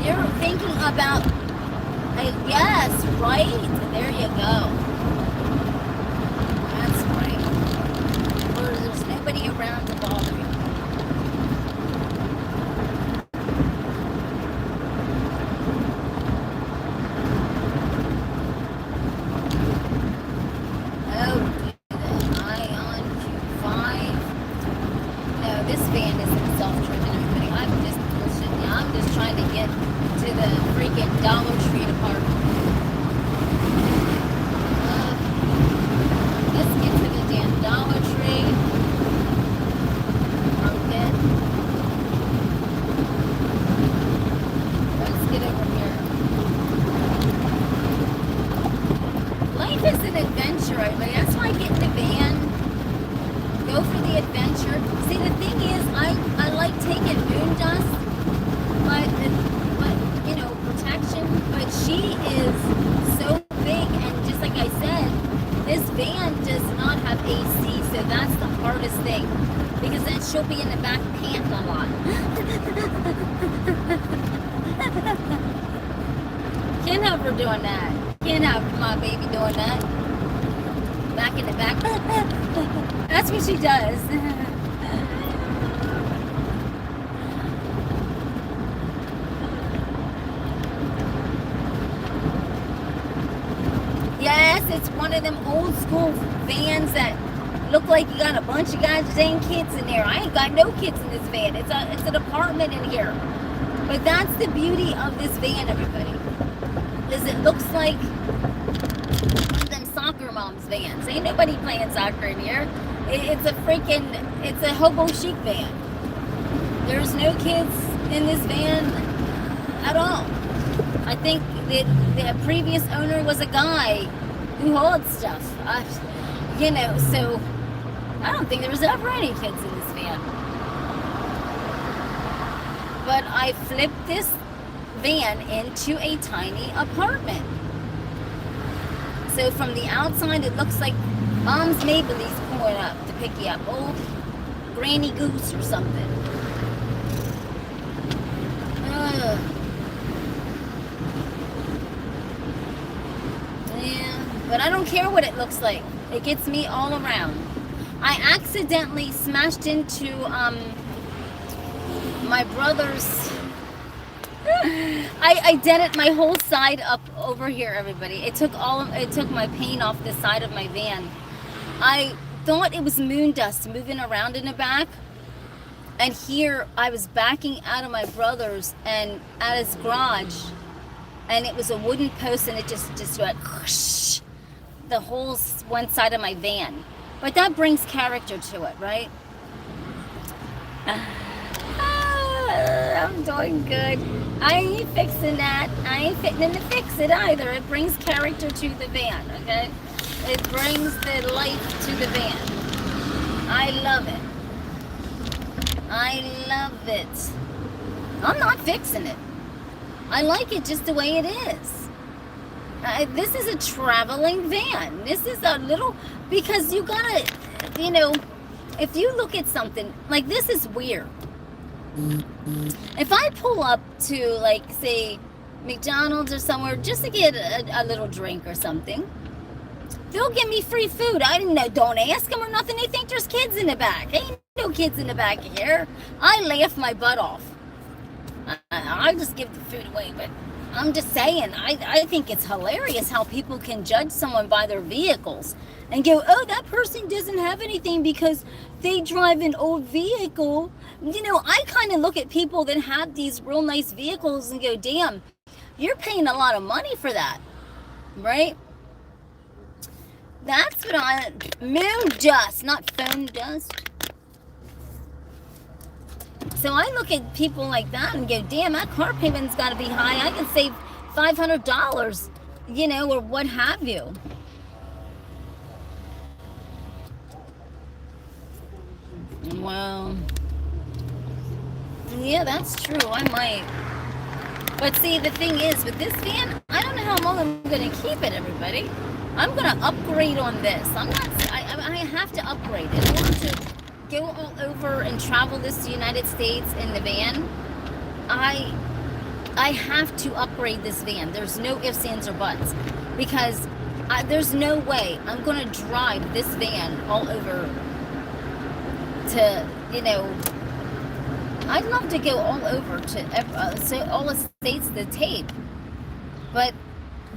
You're thinking about, yes, right? There you go. That's right. Where there's nobody around to bother you. She'll be in the back panting a lot. Can't have her doing that. Can't have my baby doing that. Back in the back. That's what she does. Yes, it's one of them old school vans that look like you got a bunch of goddamn kids in there. I ain't got no kids in this van. It's an apartment in here. But that's the beauty of this van, everybody. Is it looks like one of them soccer moms vans. Ain't nobody playing soccer in here. It's a hobo chic van. There's no kids in this van at all. I think the previous owner was a guy who hauled stuff. You know, so I don't think there was ever any kids in this van. But I flipped this van into a tiny apartment. So from the outside, it looks like Mom's Maybelline's pulling up to pick you up. Old Granny Goose or something. Yeah, but I don't care what it looks like. It gets me all around. I accidentally smashed into my brother's. I dented my whole side up over here, everybody. It took my paint off the side of my van. I thought it was moon dust moving around in the back. And here I was backing out of my brother's and at his garage, and it was a wooden post, and it just went whoosh, the whole one side of my van. But that brings character to it, right? I'm doing good. I ain't fixing that. I ain't fitting to fix it either. It brings character to the van, okay? It brings the life to the van. I love it. I love it. I'm not fixing it. I like it just the way it is. This is a traveling van. This is a little, because you gotta, you know, if you look at something, like this is weird. If I pull up to, like, say, McDonald's or somewhere just to get a little drink or something, they'll give me free food. I didn't know. Don't ask them or nothing. They think there's kids in the back. Ain't no kids in the back here. I laugh my butt off. I just give the food away, but I'm just saying, I think it's hilarious how people can judge someone by their vehicles and go, oh, that person doesn't have anything because they drive an old vehicle. You know, I kind of look at people that have these real nice vehicles and go, damn, you're paying a lot of money for that, right? That's what moon dust, not foam dust. So I look at people like that and go, damn, that car payment's got to be high. I can save $500, you know, or what have you. Well, yeah, that's true. I might. But see, the thing is, with this van, I don't know how long I'm going to keep it, everybody. I'm going to upgrade on this. I have to upgrade it. I want to go all over and travel this United States in the van. I have to upgrade this van. There's no ifs, ands, or buts. Because there's no way I'm going to drive this van all over to, you know, I'd love to go all over to all the states to tape. But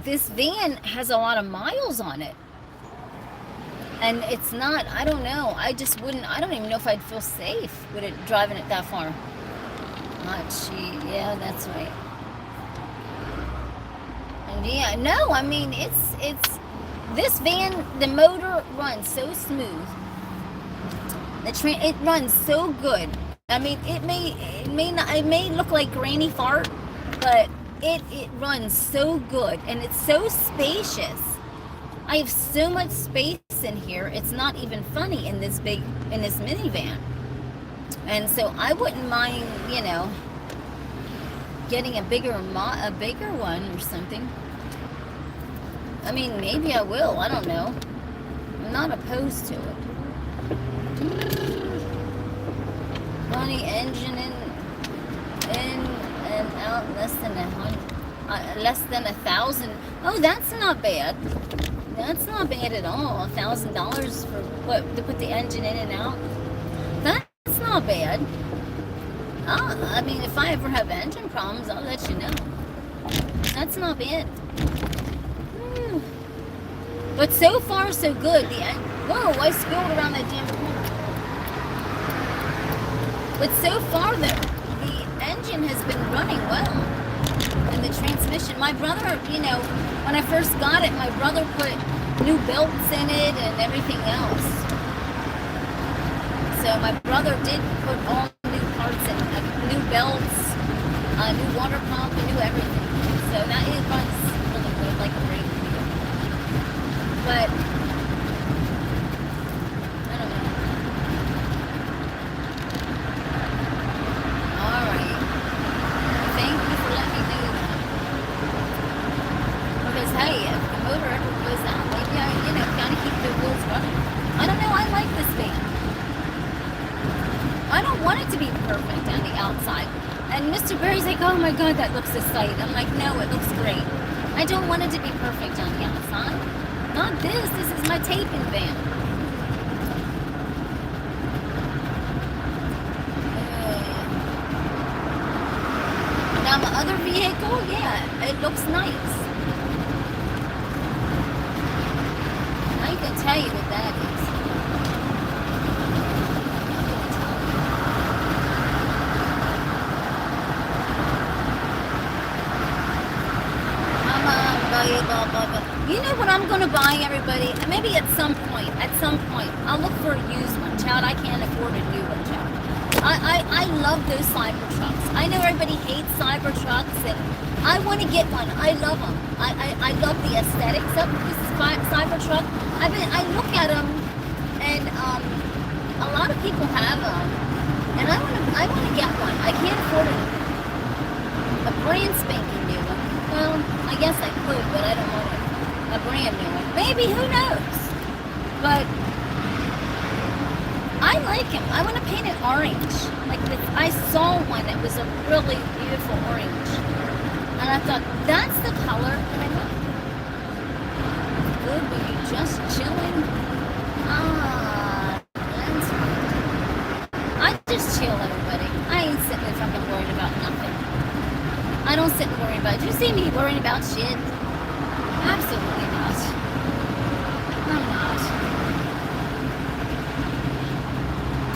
this van has a lot of miles on it. And it's not, I don't know. I just wouldn't, I don't even know if I'd feel safe with it driving it that far. Not cheap. Yeah, that's right. And yeah, no, I mean, it's, this van, the motor runs so smooth. It runs so good. I mean, it may look like granny fart, but it runs so good, and it's so spacious. I have so much space in here. It's not even funny in this minivan. And so I wouldn't mind, you know, getting a bigger one or something. I mean, maybe I will. I don't know. I'm not opposed to it. Funny engine in and out less than 1,000. Oh, that's not bad. That's not bad at all. $1,000 for what, to put the engine in and out. That's not bad. I mean, if I ever have engine problems, I'll let you know. That's not bad. But so far, so good. Whoa, I spilled around that damn corner. But so far, the engine has been running well. And the transmission, my brother, you know, when I first got it, my brother put new belts in it and everything else. So my brother did put all new parts in, new belts, new water pump, and new everything. So that it runs really good, like a brake wheel. But I don't know. All right. Thank you for letting me do that. Because hey, if the motor ever goes out, maybe I, you know, gotta keep the wheels running. I don't know. I like this van. I don't want it to be perfect on the outside. And Mr. Barry's like, oh my God, that looks a sight. I'm like, no, it looks great. I don't want it to be perfect on the outside. Not this. This is my taping van. Now my other vehicle, yeah, it looks nice. I can tell you what that is. You know what I'm going to buy, everybody? Maybe at some point, I'll look for a used one, child. I can't afford a new one, child. I love those Cybertrucks. I know everybody hates Cybertrucks, and I want to get one. I love them. I love the aesthetics of this Cybertruck. I look at them, and a lot of people have them, and I want to get one. I can't afford a brand spanking new one. Well, I guess I could, but I don't want a brand new one. Maybe, who knows? But I like him. I want to paint it orange. Like I saw one that was a really beautiful orange, and I thought that's the color. And I thought, good, were you just chilling? That's right. I just chill, everybody. I ain't sitting there fucking worried about nothing. I don't sit and worry about. Do you see me worrying about shit? Absolutely not. I'm not.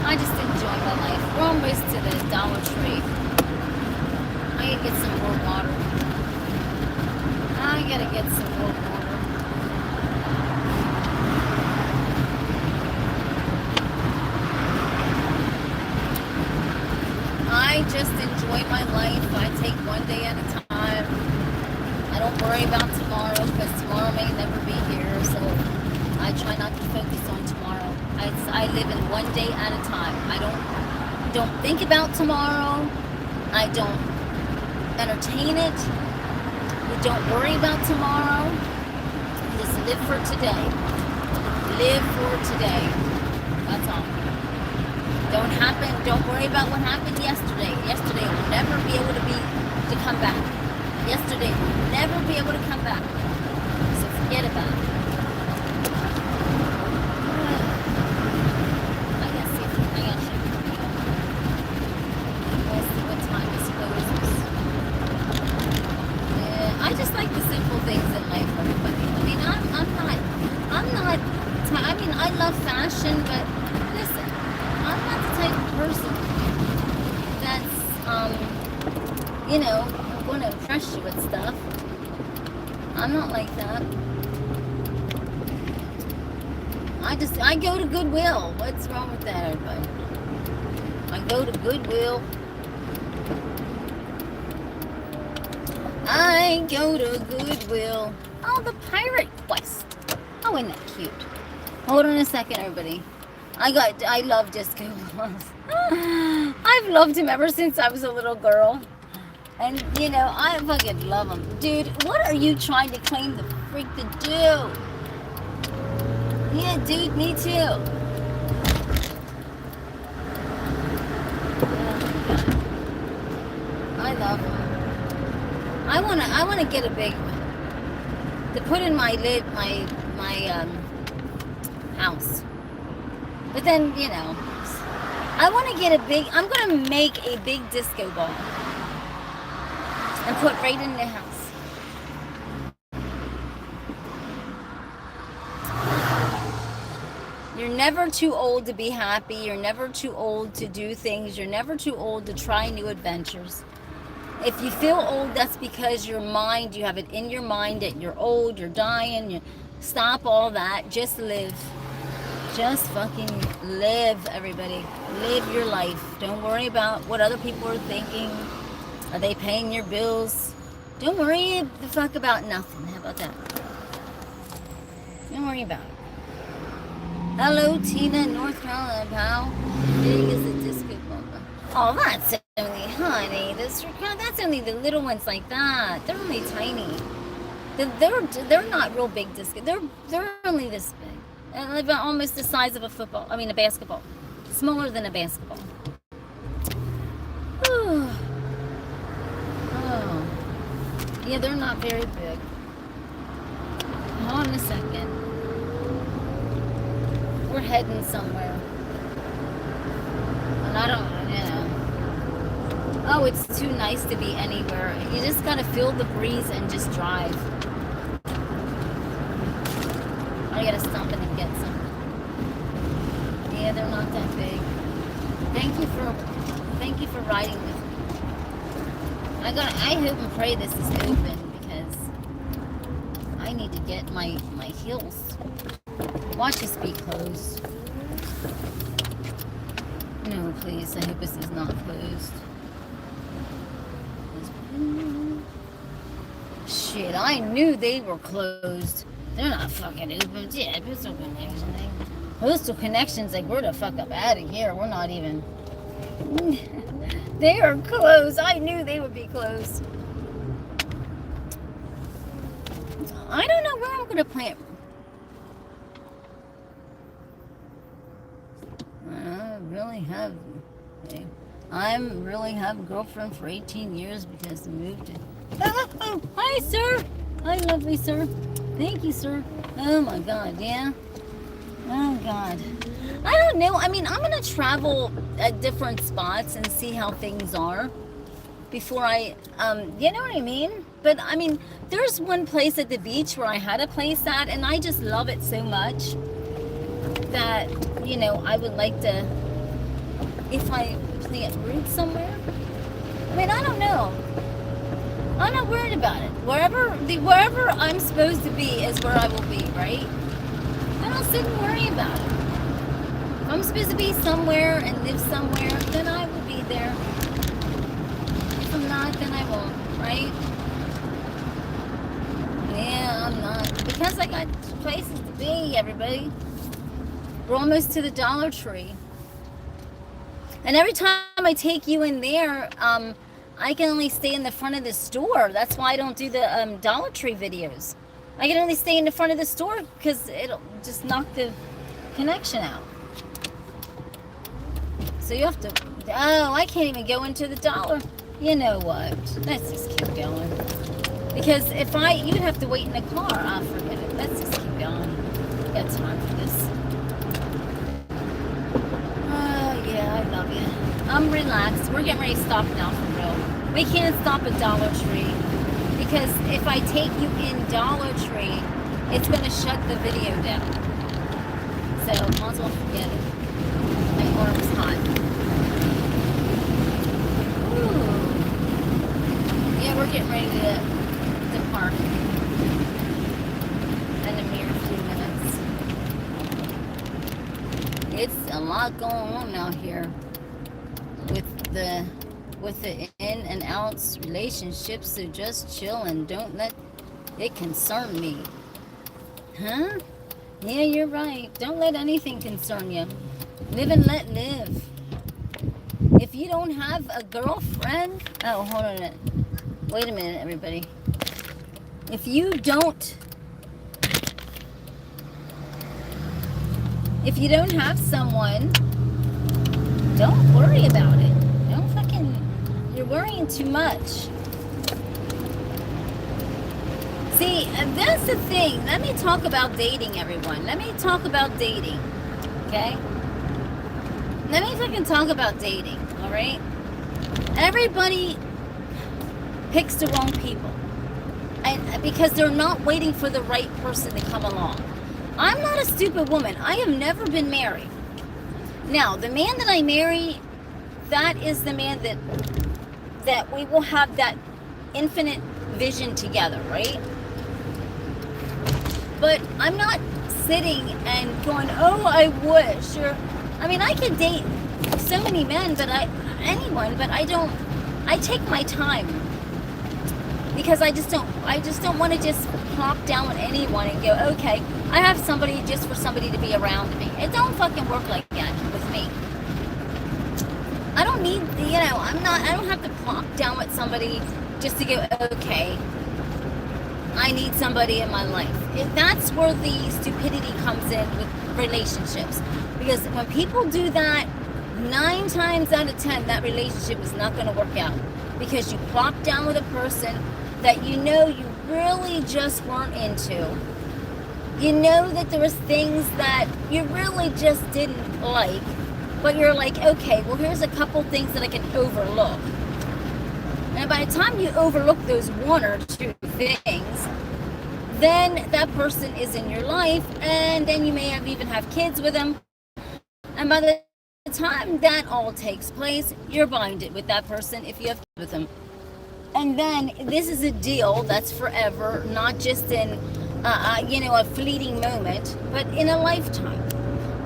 I just enjoy my life. We're almost to the Dollar Tree. I gotta get some more water. I gotta get some more water. I just enjoy my life. I take one day at a time. I don't worry about tomorrow because tomorrow may never be here. So I try not to focus on tomorrow. I live in one day at a time. I don't think about tomorrow. I don't entertain it. We don't worry about tomorrow. Just live for today. Live for today. That's all. Don't worry about what happened yesterday. Yesterday will never be able to come back. Yesterday will never be able to come back. So forget about it. I gotta see what time is closes. Yeah, I just like the simple things in life, everybody. I mean, I love fashion, but listen, I'm not the type of person that's, I'm going to impress you with stuff. I'm not like that. I go to Goodwill. What's wrong with that, everybody? I go to Goodwill. I go to Goodwill. Oh, the Pirate Quest. Oh, isn't that cute? Hold on a second, everybody. I love Disco Balls. I've loved him ever since I was a little girl. And, I fucking love him. Dude, what are you trying to claim the freak to do? Yeah, dude, me too. Yeah. I love him. I wanna get a big one to put in my house. But then, I want to get I'm going to make a big disco ball and put right in the house. You're never too old to be happy. You're never too old to do things. You're never too old to try new adventures. If you feel old, that's because you have it in your mind that you're old, you're dying. Stop all that. Just live. Just fucking live, everybody. Live your life. Don't worry about what other people are thinking. Are they paying your bills? Don't worry the fuck about nothing. How about that? Don't worry about it. Hello, Tina, North Carolina, pal. Big is a disco ball. Oh, that's only, honey. That's only the little ones like that. They're only tiny. They're not real big disco. They're only this big. Almost the size of a basketball. Smaller than a basketball. Oh. Yeah, they're not very big. Hold on a second. We're heading somewhere. And I don't, Oh, it's too nice to be anywhere. You just gotta feel the breeze and just drive. I gotta stop in and get some. Yeah, they're not that big. Thank you for riding with me. I hope and pray this is open because I need to get my heels. Watch this be closed. No, please. I hope this is not closed. Shit, I knew they were closed. They're not fucking open. Yeah, postal connection. Postal connections, like, we're the fuck up out of here. We're not even. They are closed. I knew they would be closed. I don't know where I'm going to plant. I really have a girlfriend for 18 years because I moved in. Oh, hi, sir. Hi, lovely sir. Thank you, sir. Oh, my God, yeah. Oh, God. I don't know. I mean, I'm going to travel at different spots and see how things are before I, you know what I mean? But I mean, there's one place at the beach where I had a place at, and I just love it so much that, you know, I would like to, if I plant roots somewhere. I mean, I don't know. I'm not worried about it. Wherever I'm supposed to be is where I will be, right? I don't sit and worry about it. If I'm supposed to be somewhere and live somewhere, then I will be there. If I'm not, then I won't, right? Yeah, I'm not. Because I got places to be, everybody. We're almost to the Dollar Tree. And every time I take you in there, I can only stay in the front of the store. That's why I don't do the Dollar Tree videos. I can only stay in the front of the store because it'll just knock the connection out. So you have to, oh, I can't even go into the dollar. You know what? Let's just keep going. Because if you'd have to wait in the car. I'll forget it. Let's just keep going. Got time for this. Oh, yeah, I love you. I'm relaxed. We're getting ready to stop now for real. We can't stop at Dollar Tree. Because if I take you in Dollar Tree, it's going to shut the video down. So, might as well forget it. My arm's hot. Ooh. Yeah, we're getting ready to park in a mere few minutes. It's a lot going on out here with the in and outs relationships, so just chill and don't let it concern me. Huh? Yeah, you're right. Don't let anything concern you. Live and let live. If you don't have a girlfriend, oh, hold on a minute. Wait a minute, everybody. If you don't have someone, don't worry about it. You're worrying too much. See, that's the thing. Let me talk about dating, everyone. Let me talk about dating. Okay? Let me fucking talk about dating, alright? Everybody picks the wrong people. Because they're not waiting for the right person to come along. I'm not a stupid woman. I have never been married. Now, the man that I marry, that is the man that we will have that infinite vision together, right? But I'm not sitting and going, oh, I wish, or, I mean, I could date so many men, but I take my time, because I just don't want to just plop down with anyone and go, okay, I have somebody just for somebody to be around me. It don't fucking work like that with me. I don't need, I don't have to plop down with somebody just to go, okay, I need somebody in my life. That's where the stupidity comes in with relationships. Because when people do that, 9 times out of 10, that relationship is not going to work out. Because you plop down with a person that you know you really just weren't into. You know that there was things that you really just didn't like. But you're like, okay, well, here's a couple things that I can overlook. And by the time you overlook those 1 or 2 things, then that person is in your life, and then you may even have kids with them. And by the time that all takes place, you're bonded with that person if you have kids with them. And then this is a deal that's forever, not just in, a fleeting moment, but in a lifetime.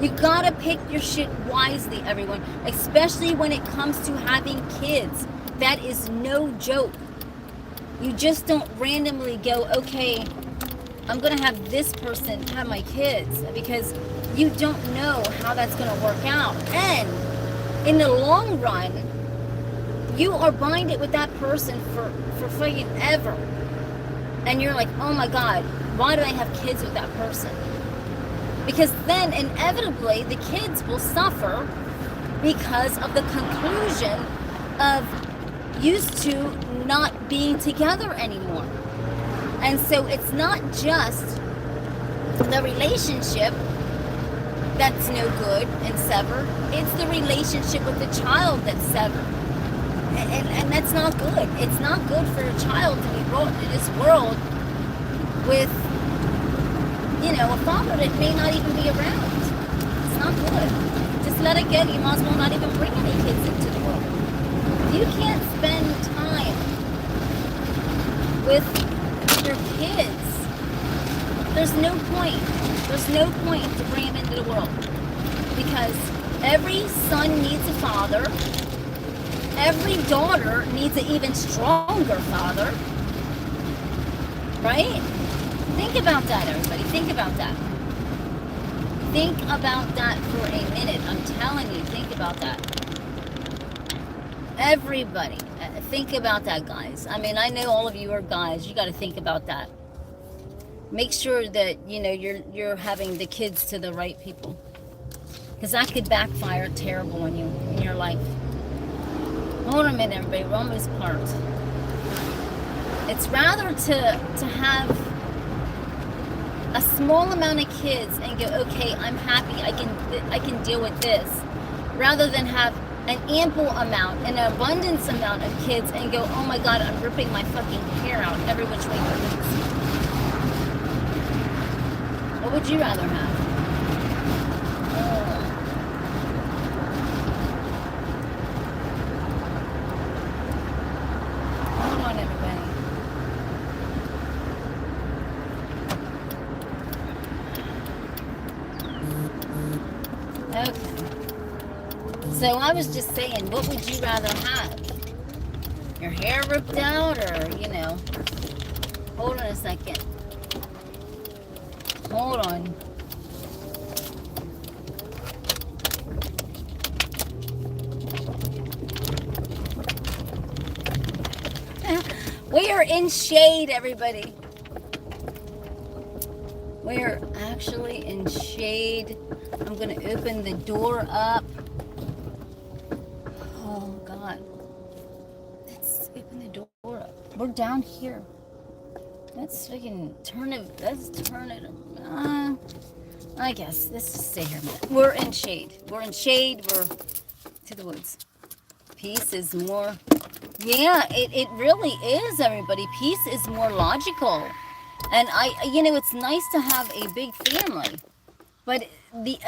You gotta pick your shit wisely, everyone, especially when it comes to having kids. That is no joke. You just don't randomly go, okay, I'm gonna have this person have my kids, because you don't know how that's gonna work out. And in the long run, you are binded with that person for fucking ever. And you're like, oh my God, why do I have kids with that person? Because then inevitably the kids will suffer because of the conclusion of used to not being together anymore. And so it's not just the relationship that's no good and severed, it's the relationship with the child that's severed. And that's not good. It's not good for a child to be brought into this world with, you know, a father that may not even be around. It's not good. Just let it go. You might as well not even bring any kids into the world. If you can't spend time with your kids, there's no point. There's no point to bring them into the world. Because every son needs a father. Every daughter needs an even stronger father. Right? Think about that, everybody. Think about that. Think about that for a minute. I'm telling you, think about that. Everybody, think about that, guys. I mean, I know all of you are guys. You got to think about that. Make sure that, you know, you're having the kids to the right people. Because that could backfire terrible on you in your life. Hold on a minute, everybody. We're almost parked. It's rather to have a small amount of kids and go, okay, I'm happy, I can deal with this, rather than have an ample amount, an abundance amount of kids and go, oh my God, I'm ripping my fucking hair out every which way it goes. What would you rather have? Hold on, everybody. Okay. So I was just saying, what would you rather have? Your hair ripped out, or, you know? Hold on a second. Hold on. We are in shade, everybody. We're actually in shade. I'm going to open the door up. Oh, God. Let's open the door up. We're down here. Let's freaking turn it. Let's turn it. I guess. Let's just stay here a minute. We're in shade. We're in shade. We're to the woods. Peace is more. Yeah, it really is, everybody. Peace is more logical. And you know, it's nice to have a big family. But the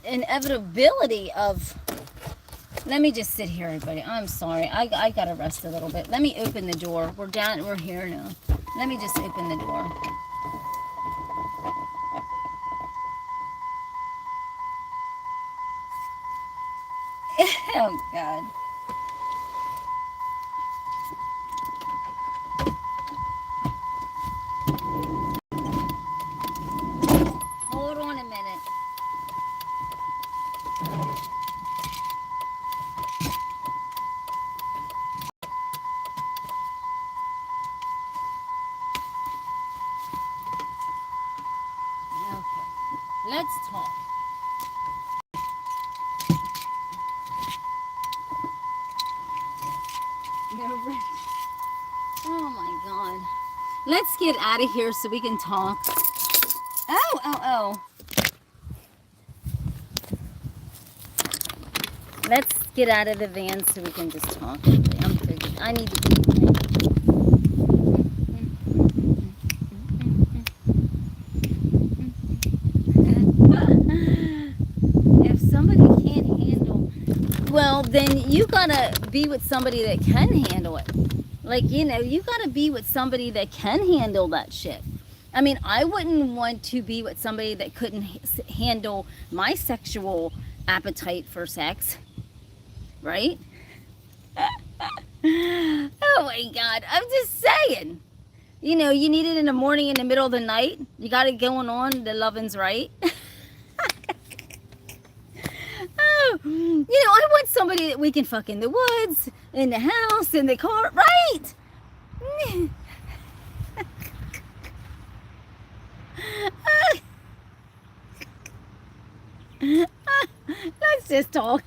inevitability of. Let me just sit here, everybody. I'm sorry. I got to rest a little bit. Let me open the door. We're down. We're here now. Let me just open the door. Oh, God. Hold on a minute. Okay. Let's talk. Oh my God. Let's get out of here so we can talk. Oh. Let's get out of the van so we can just talk. I'm figuring. I need to be. If somebody can't handle, well, then you gotta be with somebody that can handle it. Like, you know, you gotta be with somebody that can handle that shit. I mean, I wouldn't want to be with somebody that couldn't handle my sexual appetite for sex, right? Oh my God, I'm just saying. You know, you need it in the morning, in the middle of the night. You got it going on, the lovin's right. Oh, you know, I want somebody that we can fuck in the woods, in the house, in the car, right? Let's just talk.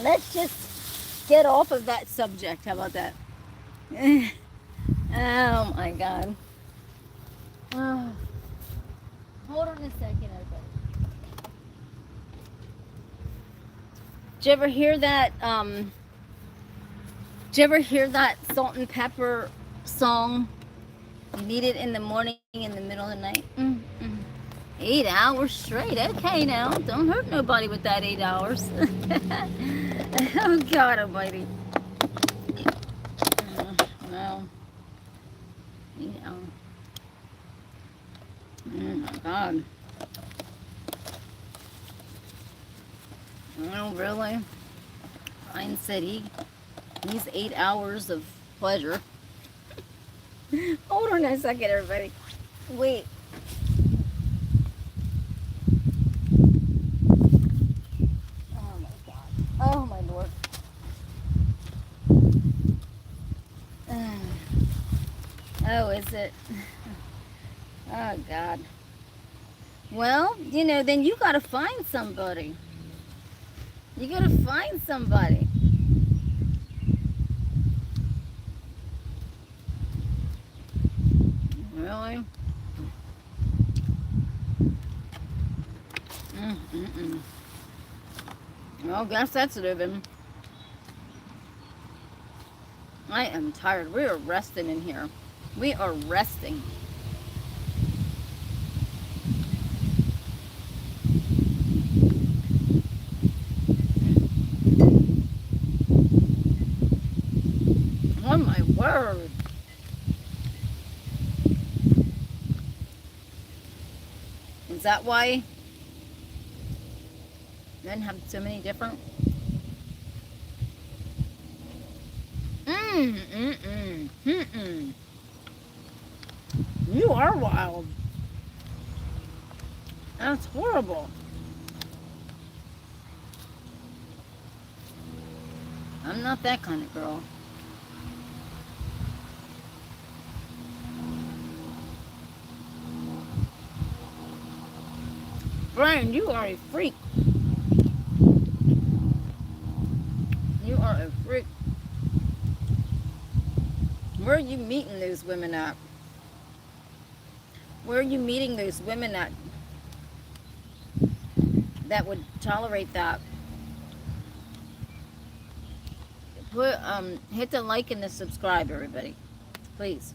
Let's just get off of that subject. How about that? Oh my God. Oh. Hold on a second, everybody. Did you ever hear that, did you ever hear that salt and pepper song? You need it in the morning, in the middle of the night. 8 hours straight. Okay, now. Don't hurt nobody with that 8 hours. Oh, God almighty. Well, you know. Oh, my God. Oh, really? Ryan said he needs 8 hours of pleasure. Hold on a second, everybody. Wait. Oh, my God. Oh, my Lord. Oh, is it? Oh, God. Well, you know, then you gotta find somebody. You gotta find somebody. Really? Well, guess that's living. I am tired. We are resting in here. We are resting. Oh my word. Is that why men have so many different? You are wild. That's horrible. I'm not that kind of girl. Brian, you are a freak. You are a freak. Where are you meeting those women at? Where are you meeting those women at that would tolerate that? Put hit the like and the subscribe, everybody, please,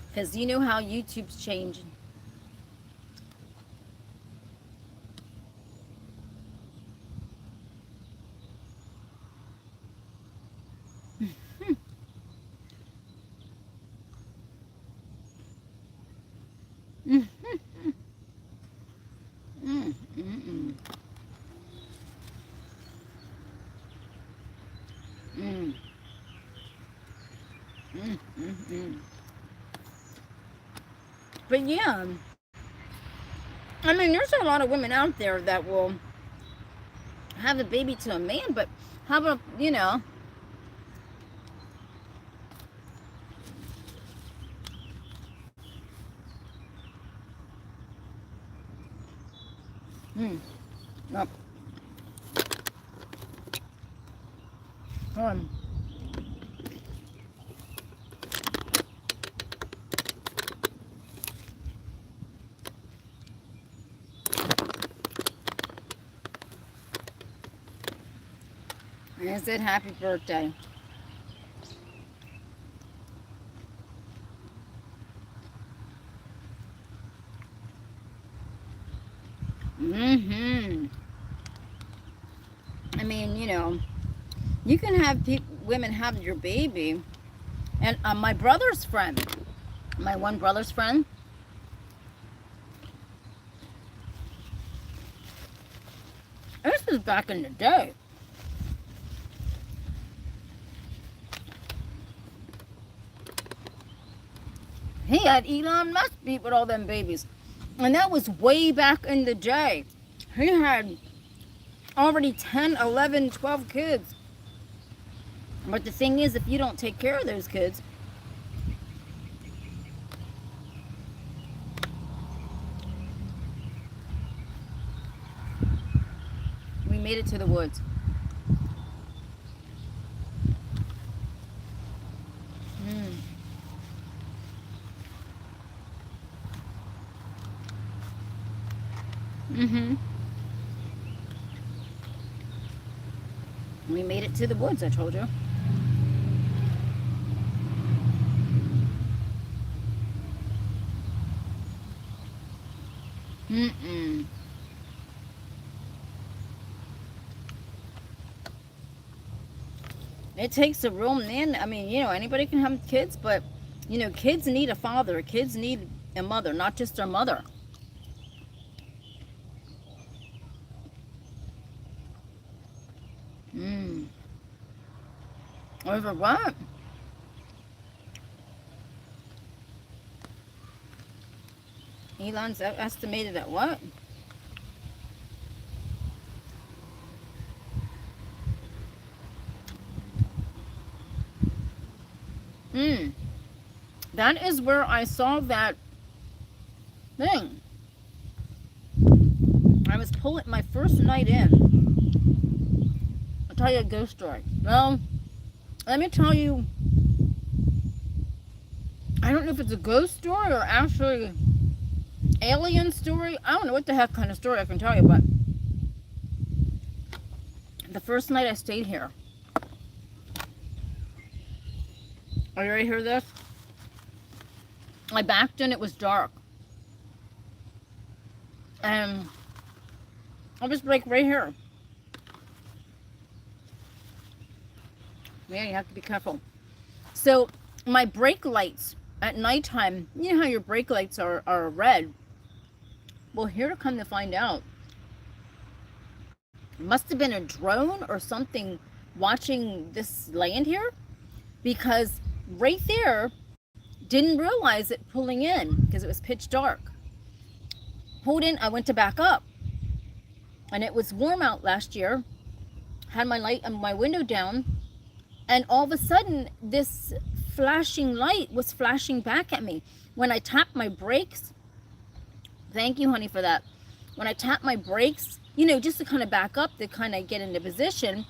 because you know how YouTube's changing. But yeah, I mean, there's a lot of women out there that will have a baby to a man, but how about, you know, no. I said happy birthday. I mean, you know, you can have women have your baby. And my brother's friend, my one brother's friend, this was back in the day. He had Elon Musk beat with all them babies. And that was way back in the day. He had already 10, 11, 12 kids. But the thing is, if you don't take care of those kids, we made it to the woods. We made it to the woods, I told you. It takes a real man. I mean, you know, anybody can have kids, but, you know, kids need a father. Kids need a mother, not just their mother. Over what? Elon's estimated at what? That is where I saw that thing. I was pulling my first night in. I'll tell you a ghost story. Well, let me tell you, I don't know if it's a ghost story or actually alien story. I don't know what the heck kind of story I can tell you, but the first night I stayed here. Are you ready to hear this? I backed in, it was dark. And I'll just break right here. Yeah, you have to be careful. So my brake lights at nighttime, you know how your brake lights are red? Well, here to come to find out, it must have been a drone or something watching this land here, because right there, didn't realize it pulling in because it was pitch dark. Pulled in, I went to back up, and it was warm out last year. Had my light and my window down, and all of a sudden this flashing light was flashing back at me. When I tapped my brakes, thank you honey for that. When I tapped my brakes, you know, just to kind of back up, to kind of get into position,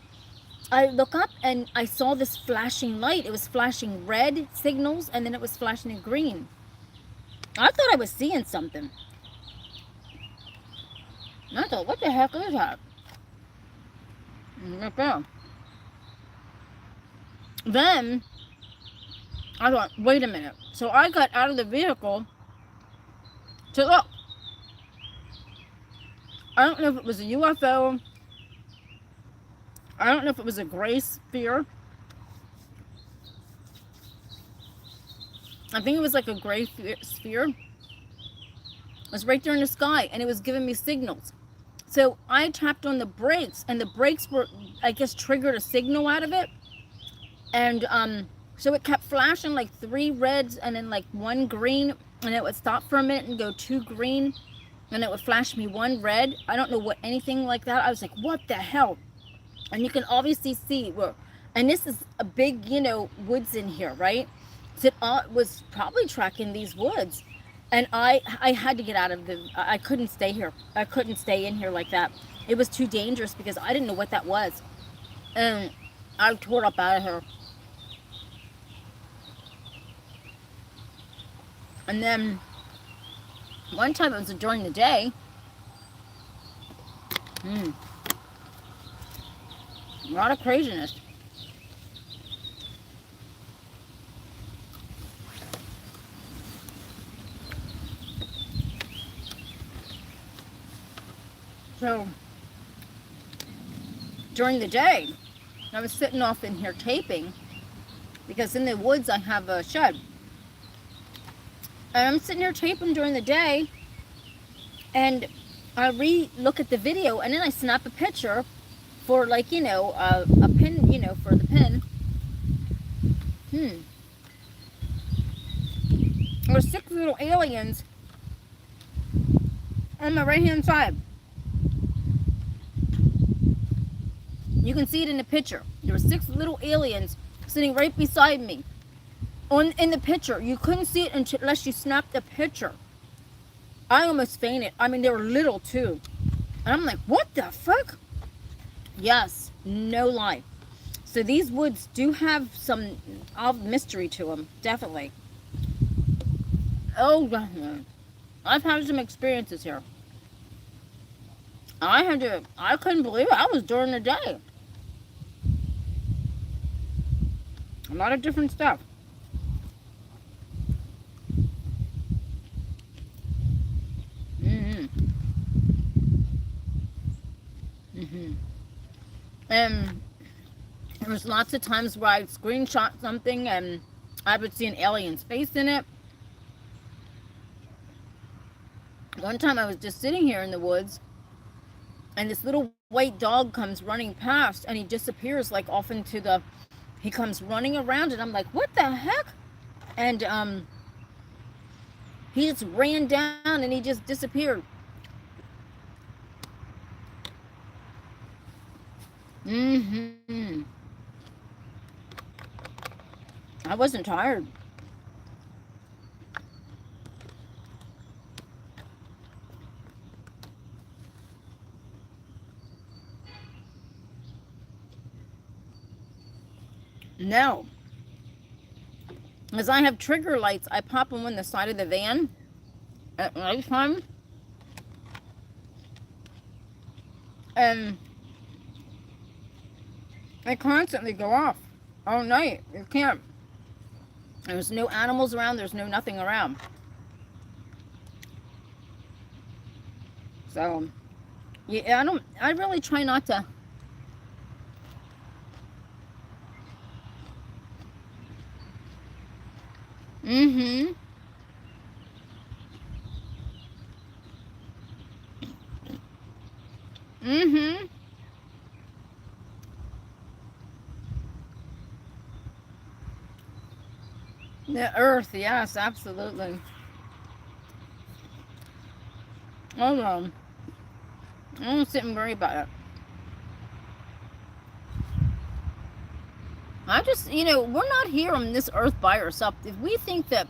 I look up and I saw this flashing light. It was flashing red signals, and then it was flashing green. I thought I was seeing something. And I thought, what the heck is that? Right there. Then I thought, wait a minute. So I got out of the vehicle to look. I don't know if it was a UFO. I don't know if it was a gray sphere. I think it was like a gray sphere. It was right there in the sky, and it was giving me signals. So I tapped on the brakes, and the brakes were, I guess, triggered a signal out of it. And so it kept flashing like 3 reds and then like 1 green, and it would stop for a minute and go 2 green, and it would flash me 1 red. I don't know what, anything like that. I was like, what the hell? And you can obviously see where, and this is a big, you know, woods in here, right? So it was probably tracking these woods. And I had to get out of I couldn't stay here. I couldn't stay in here like that. It was too dangerous because I didn't know what that was. And I tore up out of here. And then one time, it was during the day. A lot of craziness. So during the day, I was sitting off in here taping, because in the woods I have a shed. And I'm sitting here taping during the day, and I re-look at the video, and then I snap a picture for, like, you know, a pin, you know, for the pin. There were 6 little aliens on my right hand side. You can see it in the picture. There were 6 little aliens sitting right beside me. In the picture, you couldn't see it unless you snapped the picture. I almost fainted. I mean, they were little too. And I'm like, what the fuck? Yes, no lie. So these woods do have some mystery to them, definitely. Oh, I've had some experiences here. I couldn't believe it. I was during the day. A lot of different stuff. And there was lots of times where I'd screenshot something and I would see an alien's face in it. One time I was just sitting here in the woods and this little white dog comes running past and he disappears like off into the, he comes running around and I'm like, what the heck? And he just ran down and he just disappeared. I wasn't tired. No. As I have trigger lights, I pop them on the side of the van at nighttime. And they constantly go off all night. You can't. There's no animals around. There's no nothing around. So, yeah, I really try not to. The earth, yes, absolutely. Oh no. I don't sit and worry about it. I just, you know, we're not here on this earth by ourselves. If we think that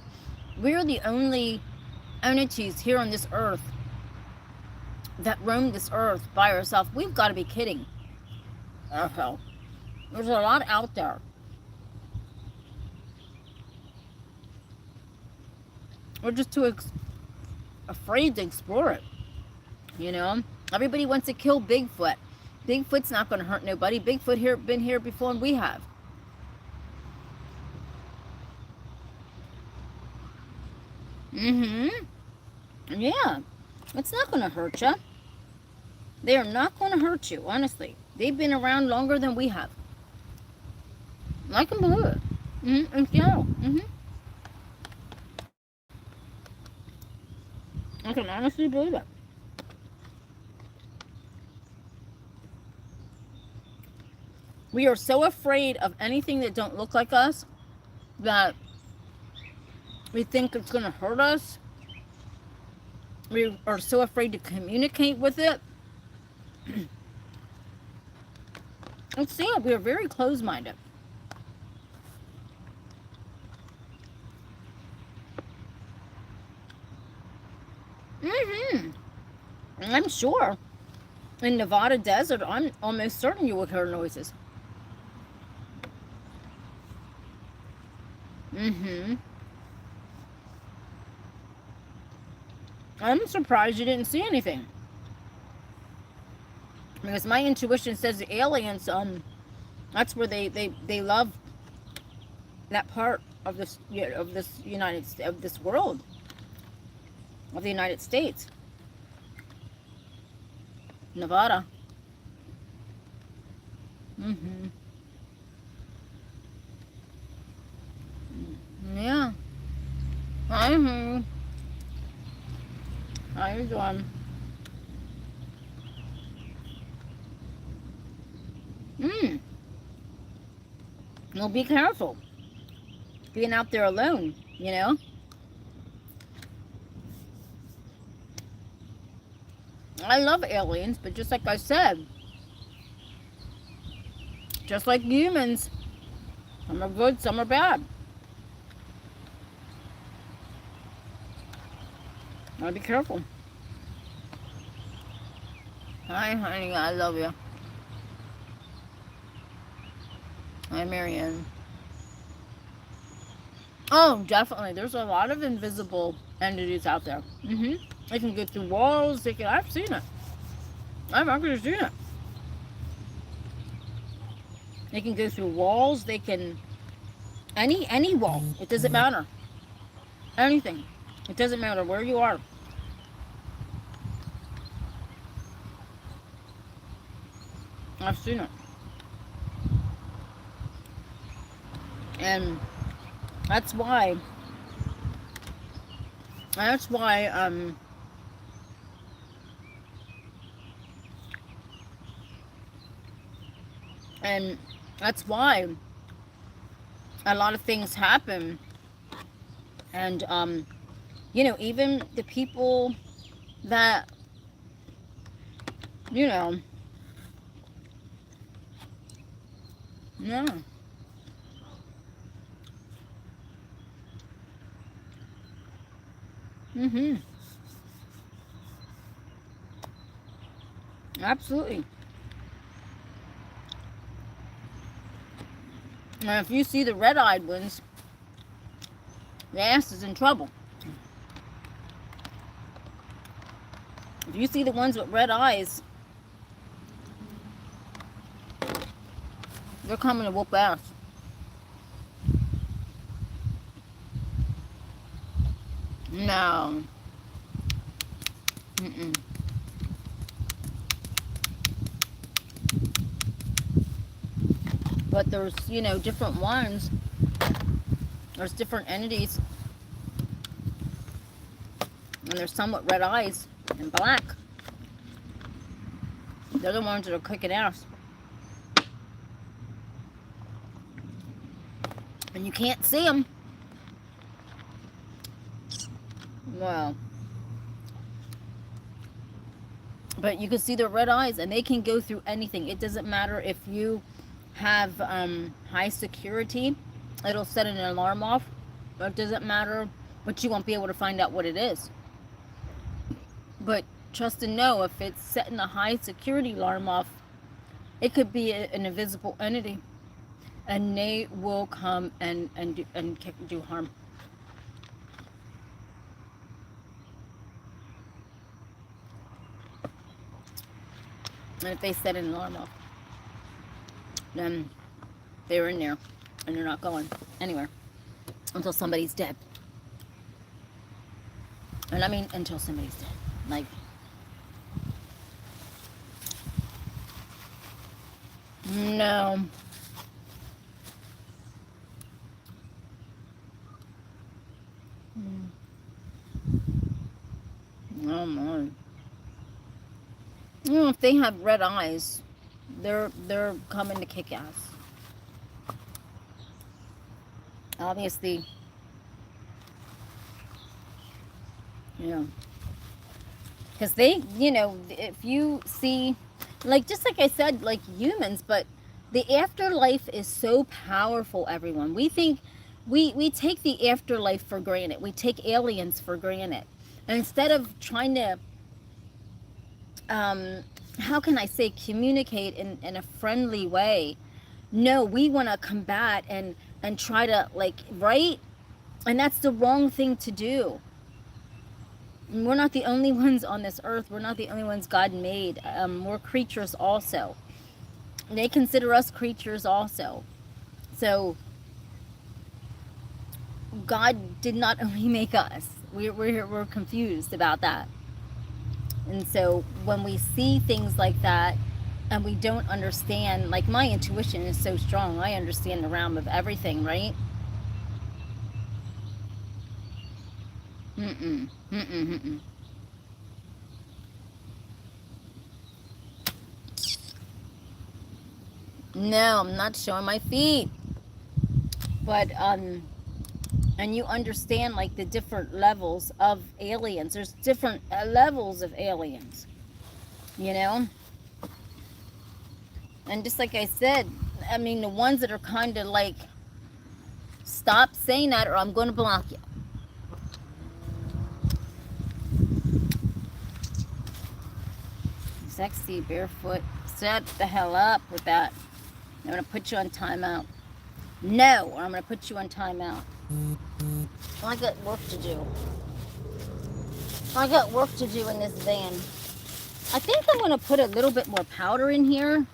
we're the only entities here on this earth that roam this earth by ourselves, we've got to be kidding. Oh, there's a lot out there. We're just too afraid to explore it. You know, everybody wants to kill Bigfoot. Bigfoot's not going to hurt nobody. Bigfoot been here before and we have. Yeah, it's not going to hurt you. They are not going to hurt you, honestly. They've been around longer than we have. I can believe it. Yeah. I can honestly believe it. We are so afraid of anything that don't look like us that we think it's going to hurt us. We are so afraid to communicate with it. Let's see, we are very closed-minded. I'm sure in Nevada desert, I'm almost certain you would hear noises. I'm surprised you didn't see anything. Because my intuition says the aliens, that's where they love that part of this world, of the United States. Nevada. Yeah. Hi, honey. How you doing? Well, be careful. Being out there alone, you know? I love aliens, but just like I said, just like humans, some are good, some are bad. Gotta be careful. Hi, honey, I love you. Hi, Marianne. Oh, definitely. There's a lot of invisible entities out there. They can go through walls. I've seen it. I've actually seen it. They can go through walls. They can Any wall. It doesn't matter. Anything. It doesn't matter where you are. I've seen it. And that's why and that's why a lot of things happen. And you know, even the people that, you know, yeah. Absolutely. And if you see the red-eyed ones, the ass is in trouble. If you see the ones with red eyes, they're coming to whoop ass. No. But there's, you know, different ones. There's different entities. And there's some with red eyes and black. They're the ones that are kicking ass. And you can't see them. Well, but you can see their red eyes, and they can go through anything. It doesn't matter if you have high security. It'll set an alarm off. It doesn't matter, but you won't be able to find out what it is. But trust and know, if it's setting a high security alarm off, it could be an invisible entity, and they will come and do harm. And if they set an alarm off, then they're in there, and they're not going anywhere until somebody's dead. And I mean until somebody's dead. Like, no. Oh my. You know, if they have red eyes, they're coming to kick ass. Obviously, yeah. Because they, you know, if you see, like, just like I said, like humans, but the afterlife is so powerful, everyone. We think, we take the afterlife for granted. We take aliens for granted. And instead of trying to, how can I say, communicate in a friendly way, no, we want to combat and try to, like, right? And that's the wrong thing to do. And we're not the only ones on this earth. We're not the only ones God made. We're creatures also. They consider us creatures also. So God did not only make us. We're confused about that. And so when we see things like that and we don't understand, like, my intuition is so strong. I understand the realm of everything, right? No, I'm not showing my feet. But, and you understand, like, the different levels of aliens. There's different levels of aliens, you know? And just like I said, I mean, the ones that are kind of like, stop saying that or I'm going to block you. Sexy barefoot. Shut the hell up with that. I'm going to put you on timeout. No, or I'm going to put you on timeout. I got work to do. I got work to do in this van. I think I'm going to put a little bit more powder in here.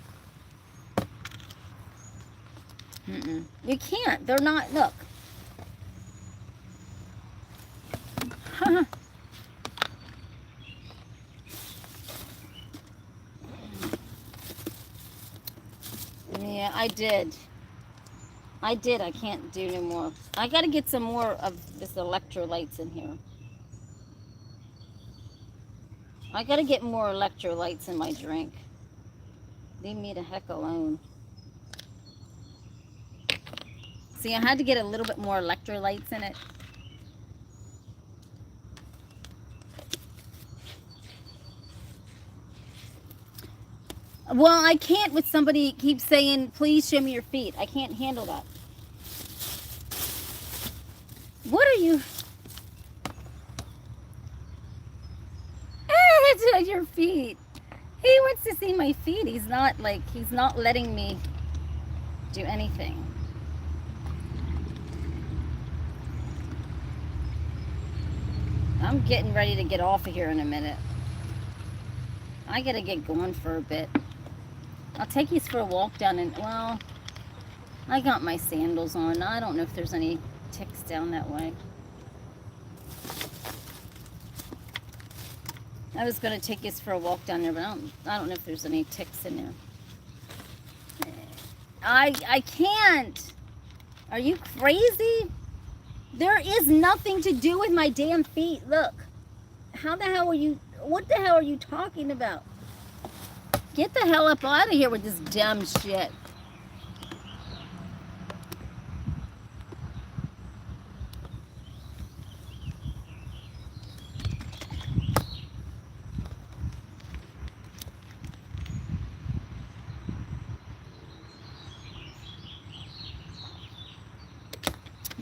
You can't. They're not. Look. Yeah, I did. I can't do no more. I got to get some more of this electrolytes in here. I got to get more electrolytes in my drink. Leave me the heck alone. See, I had to get a little bit more electrolytes in it. Well, I can't with somebody keeps saying, please show me your feet. I can't handle that. What are you? It's your feet. He wants to see my feet. He's not letting me do anything. I'm getting ready to get off of here in a minute. I gotta get going for a bit. I'll take you for a walk down and, well, I got my sandals on. I don't know if there's any ticks down that way. I was gonna take you for a walk down there, but I don't know if there's any ticks in there. I can't. Are you crazy? There is nothing to do with my damn feet. Look. How the hell are you? What the hell are you talking about? Get the hell up out of here with this dumb shit.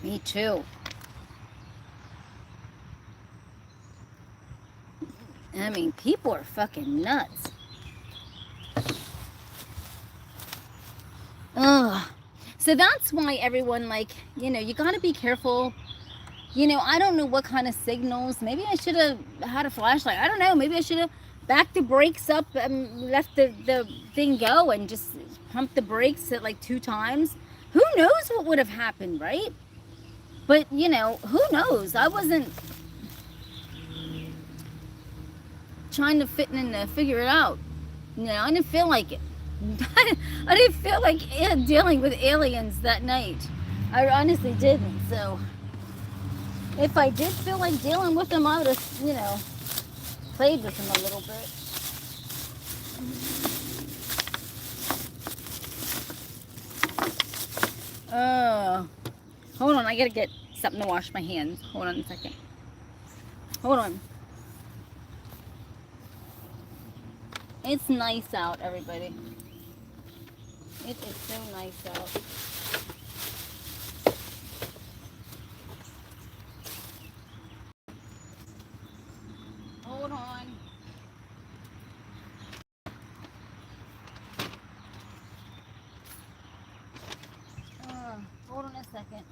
Me too. I mean, people are fucking nuts. Ugh. So that's why everyone, like, you know, you gotta be careful. You know, I don't know what kind of signals. Maybe I should have had a flashlight. I don't know. Maybe I should have backed the brakes up and left the thing go and just pumped the brakes at like 2 times. Who knows what would have happened, right? But, you know, who knows? I wasn't trying to fit in and figure it out. You know, I didn't feel like it. I didn't feel like dealing with aliens that night. I honestly didn't. So if I did feel like dealing with them, I would have, you know, played with them a little bit. Hold on, I gotta get something to wash my hands. Hold on a second. Hold on. It's nice out, everybody. It is so nice out. Hold on. Hold on a second.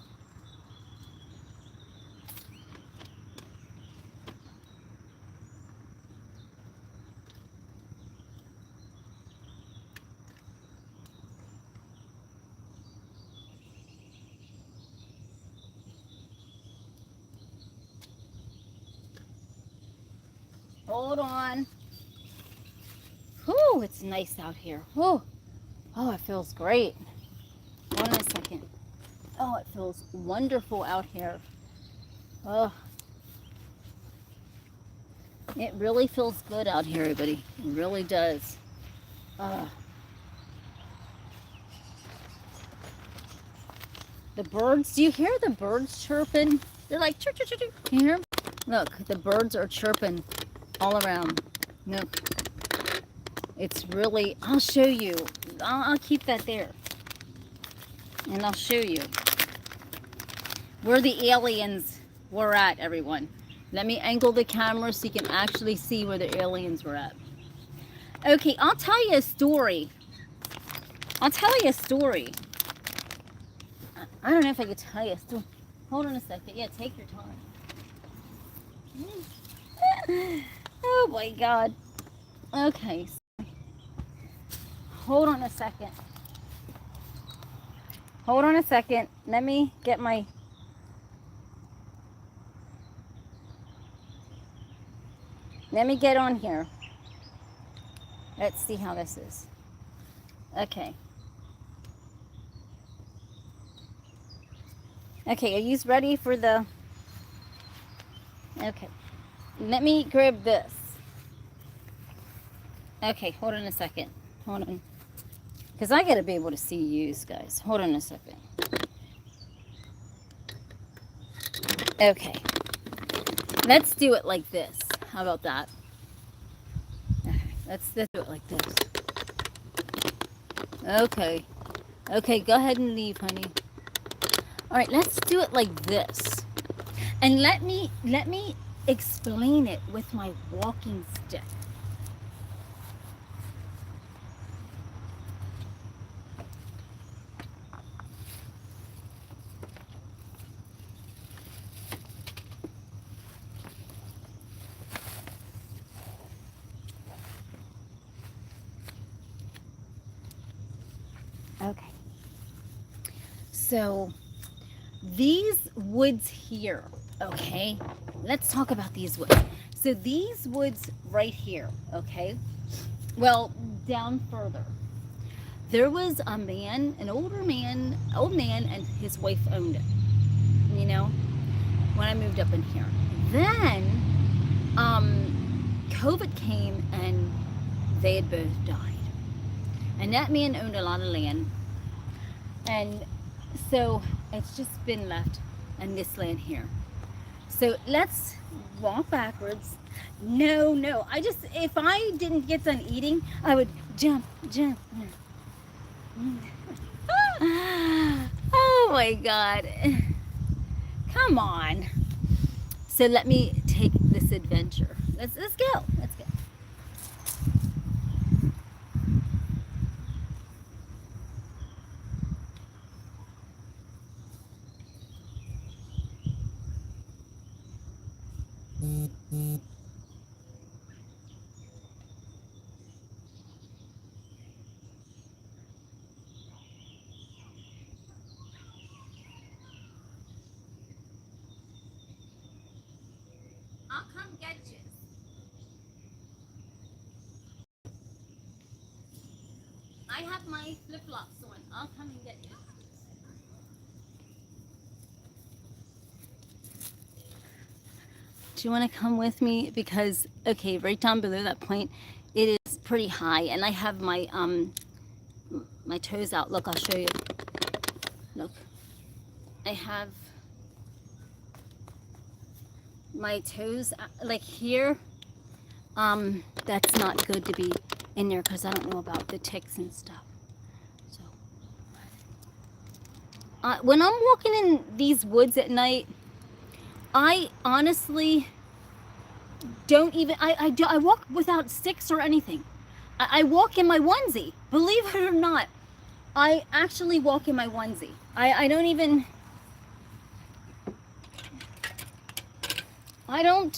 Hold on. Whew, it's nice out here. Whew. Oh, it feels great. Hold on a second. Oh, it feels wonderful out here. Oh. It really feels good out here, everybody. It really does. The birds, do you hear the birds chirping? They're like chirp, chirp, chirp, chirp. Can you hear them? Look, the birds are chirping all around. Look. It's really, I'll show you. I'll keep that there. And I'll show you where the aliens were at, everyone. Let me angle the camera so you can actually see where the aliens were at. Okay, I'll tell you a story. I don't know if I could tell you a story. Hold on a second. Yeah, take your time. Oh my God. Okay. Hold on a second. Hold on a second. Let me get my... Let me get on here. Let's see how this is. Okay. Okay, are you ready for the... Okay. Let me grab this. Okay, hold on a second. Hold on. Because I got to be able to see you guys. Hold on a second. Okay. Let's do it like this. How about that? Okay, let's do it like this. Okay. Okay, go ahead and leave, honey. All right, let's do it like this. And let me explain it with my walking stick. Okay. So these woods here, okay? Let's talk about these woods. So these woods right here, okay? Well, down further. There was a man, an old man, and his wife owned it, you know, when I moved up in here. Then, COVID came and they had both died. And that man owned a lot of land. And so it's just been left in this land here. So let's walk backwards. No, if I didn't get done eating, I would jump. Oh my God. Come on. So let me take this adventure. Let's go. Let's go. I'll come get you. I have my flip-flops on. I'll come and get you. Do you want to come with me? Because, okay, right down below that point, it is pretty high. And I have my, my toes out. Look, I'll show you. Look. I have my toes, like here. That's not good to be in there because I don't know about the ticks and stuff. So, when I'm walking in these woods at night, I honestly don't even, I walk without sticks or anything. I walk in my onesie. Believe it or not, I actually walk in my onesie. I don't even, I don't,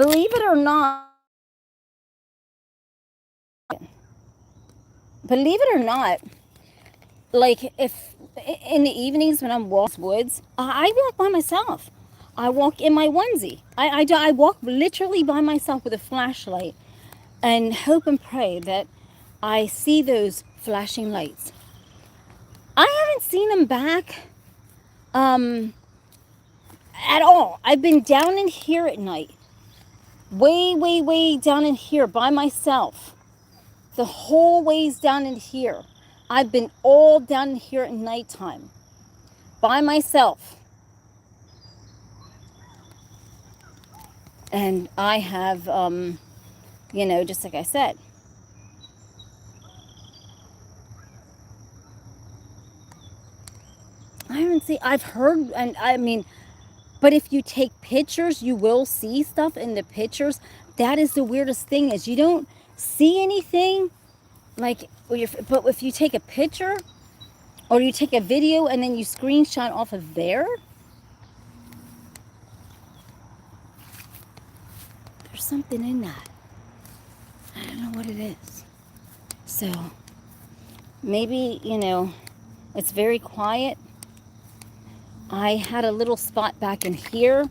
believe it or not, like if in the evenings when I'm walking woods, I walk by myself. I walk in my onesie. I walk literally by myself with a flashlight and hope and pray that I see those flashing lights. I haven't seen them back at all. I've been down in here at night. Way down in here by myself. The whole ways down in here. I've been all down in here at nighttime. By myself. And I have, you know, just like I said. I haven't seen, I've heard, and I mean, but if you take pictures, you will see stuff in the pictures. That is the weirdest thing, is you don't see anything. Like, but if you take a picture or you take a video and then you screenshot off of there, there's there's something in that. I don't know what it is. So maybe, you know, it's very quiet. I had a little spot back in here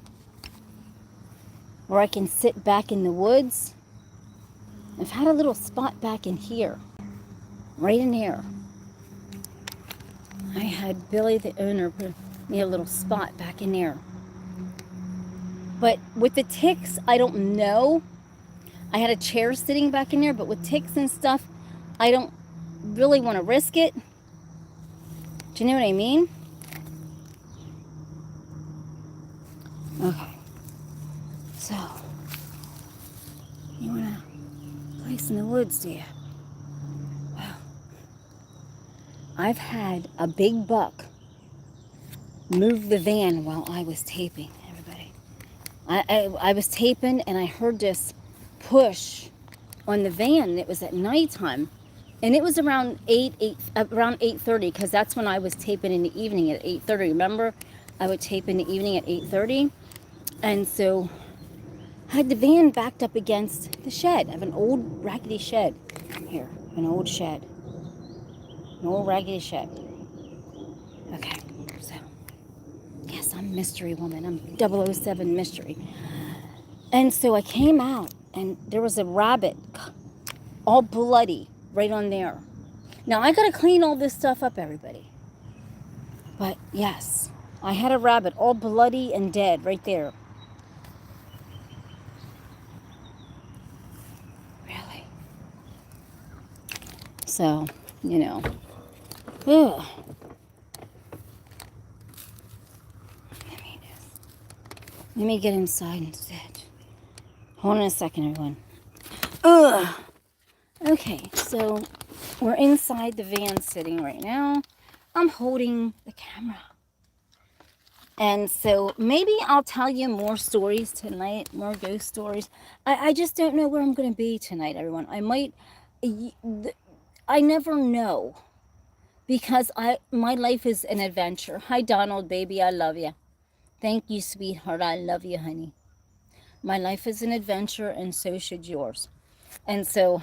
where I can sit back in the woods. I've had a little spot back in here, right in here. I had Billy, the owner, put me a little spot back in there. But with the ticks, I don't know. I had a chair sitting back in there, but with ticks and stuff, I don't really want to risk it. Do you know what I mean? Okay. So, you want a place in the woods, do you? Well, I've had a big buck move the van while I was taping, everybody. I was taping and I heard this push on the van. It was at nighttime. And it was around around 8:30, because that's when I was taping in the evening at 8:30. Remember? I would tape in the evening at 8:30. And so I had the van backed up against the shed. I have an old raggedy shed here. An old shed. An old raggedy shed. Okay, so yes, I'm mystery woman. I'm 007 mystery. And so I came out and there was a rabbit all bloody right on there. Now I gotta clean all this stuff up, everybody. But yes, I had a rabbit all bloody and dead right there. Really? So, you know. Ugh. Let me get inside instead. Hold on a second, everyone. Ugh. Okay, so we're inside the van sitting right now. I'm holding the camera. And so maybe I'll tell you more stories tonight, more ghost stories. I just don't know where I'm going to be tonight, everyone. I never know, because my life is an adventure. Hi, Donald, baby, I love you. Thank you, sweetheart. I love you, honey. My life is an adventure, and so should yours. And so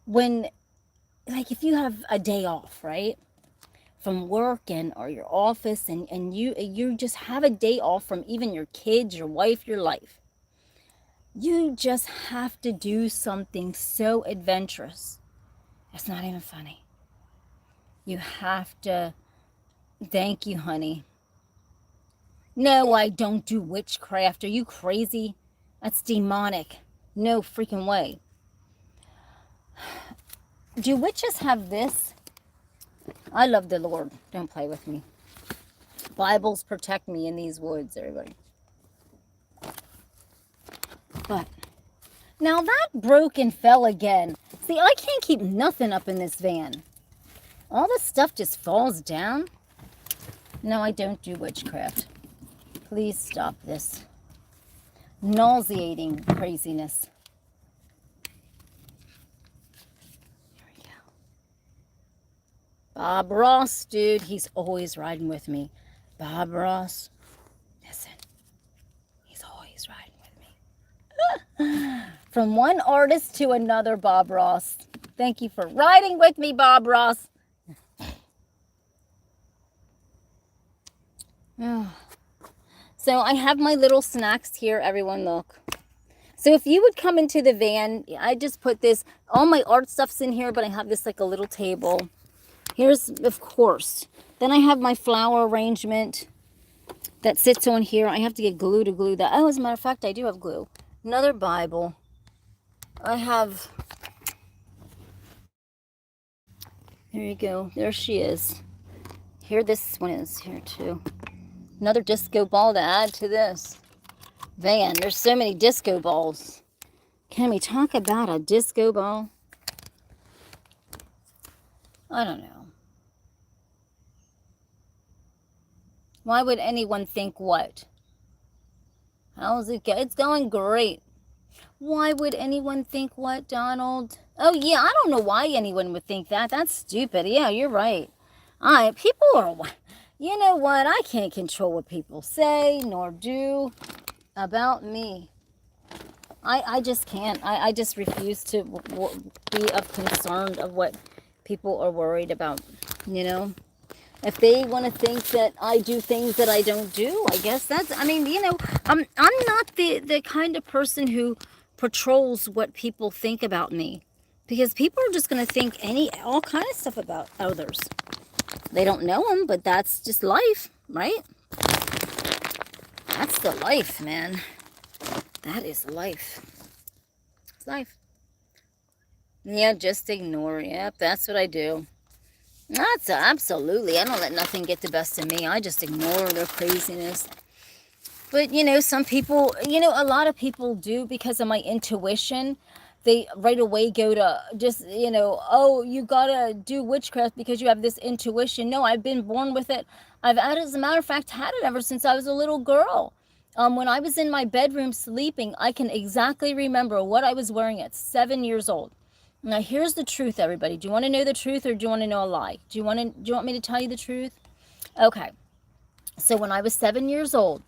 when, like, if you have a day off, right, from work or your office, and you just have a day off from even your kids, your wife, your life, you just have to do something so adventurous. It's not even funny. You have to, thank you, honey. No, I don't do witchcraft. Are you crazy? That's demonic. No freaking way. Do witches have this? I love the Lord. Don't play with me. Bibles protect me in these woods, everybody. But now that broke and fell again. See, I can't keep nothing up in this van. All this stuff just falls down. No, I don't do witchcraft. Please stop this nauseating craziness. Here we go. Bob Ross, dude, he's always riding with me. Bob Ross, listen, he's always riding with me. From one artist to another, Bob Ross. Thank you for riding with me, Bob Ross. So I have my little snacks here, everyone, look. So if you would come into the van, I just put this, all my art stuff's in here, but I have this like a little table. Here's, of course. Then I have my flower arrangement that sits on here. I have to get glue to glue that. Oh, as a matter of fact, I do have glue. Another Bible. I have, there you go. There she is. Here, this one is here too. Another disco ball to add to this van. There's so many disco balls. Can we talk about a disco ball? I don't know. Why would anyone think what? How's it go? It's going great. Why would anyone think what, Donald? Oh, yeah, I don't know why anyone would think that. That's stupid. Yeah, you're right. People are... You know what? I can't control what people say nor do about me. I just can't. I just refuse to be of concerned of what people are worried about, you know? If they want to think that I do things that I don't do, I guess that's, I mean, you know, I'm not the kind of person who patrols what people think about me, because people are just going to think all kind of stuff about others. They don't know them, but that's just life, right? That's the life, man. That is life. It's life. Yeah, just ignore. Yep, that's what I do. That's absolutely. I don't let nothing get the best of me. I just ignore their craziness. But, you know, some people, you know, a lot of people do, because of my intuition. They right away go to just, you know, oh, you gotta do witchcraft because you have this intuition. No, I've been born with it. I've, as a matter of fact, had it ever since I was a little girl. When I was in my bedroom sleeping, I can exactly remember what I was wearing at 7 years old. Now, here's the truth, everybody. Do you want to know the truth, or do you want to know a lie? Do you want me to tell you the truth? Okay. So when I was 7 years old,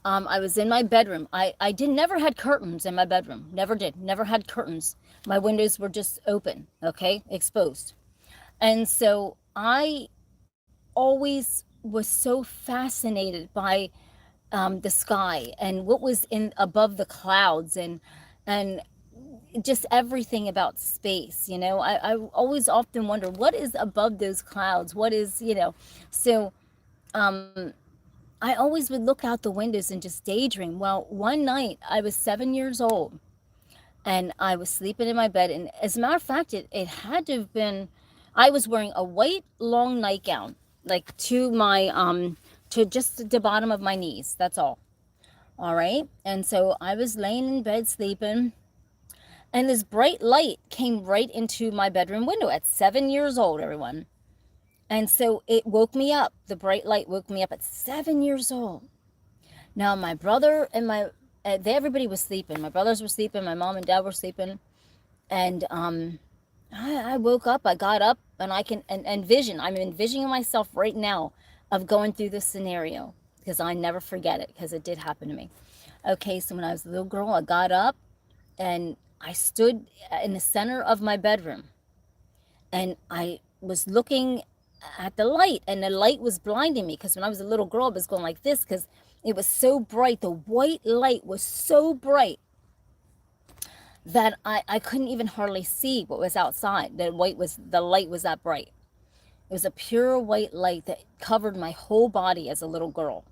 I was in my bedroom. I never had curtains in my bedroom. Never did. Never had curtains. My windows were just open, okay, exposed. And so I always was so fascinated by the sky and what was in above the clouds, and just everything about space, you know. I always often wonder what is above those clouds, what is, you know. So I always would look out the windows and just daydream. Well, one night I was 7 years old and I was sleeping in my bed, and as a matter of fact, it had to have been, I was wearing a white long nightgown, like to my to just the bottom of my knees, that's all right. And so I was laying in bed sleeping, and this bright light came right into my bedroom window at 7 years old, everyone. And so it woke me up. The bright light woke me up at 7 years old. Now, my brother and everybody was sleeping. My brothers were sleeping. My mom and dad were sleeping. And I woke up. I got up, and I can envision. I'm envisioning myself right now of going through this scenario, because I never forget it, because it did happen to me. Okay, so when I was a little girl, I got up, and I stood in the center of my bedroom, and I was looking at the light, and the light was blinding me, because when I was a little girl, I was going like this because it was so bright. The white light was so bright that I couldn't even hardly see what was outside. The light was that bright. It was a pure white light that covered my whole body as a little girl.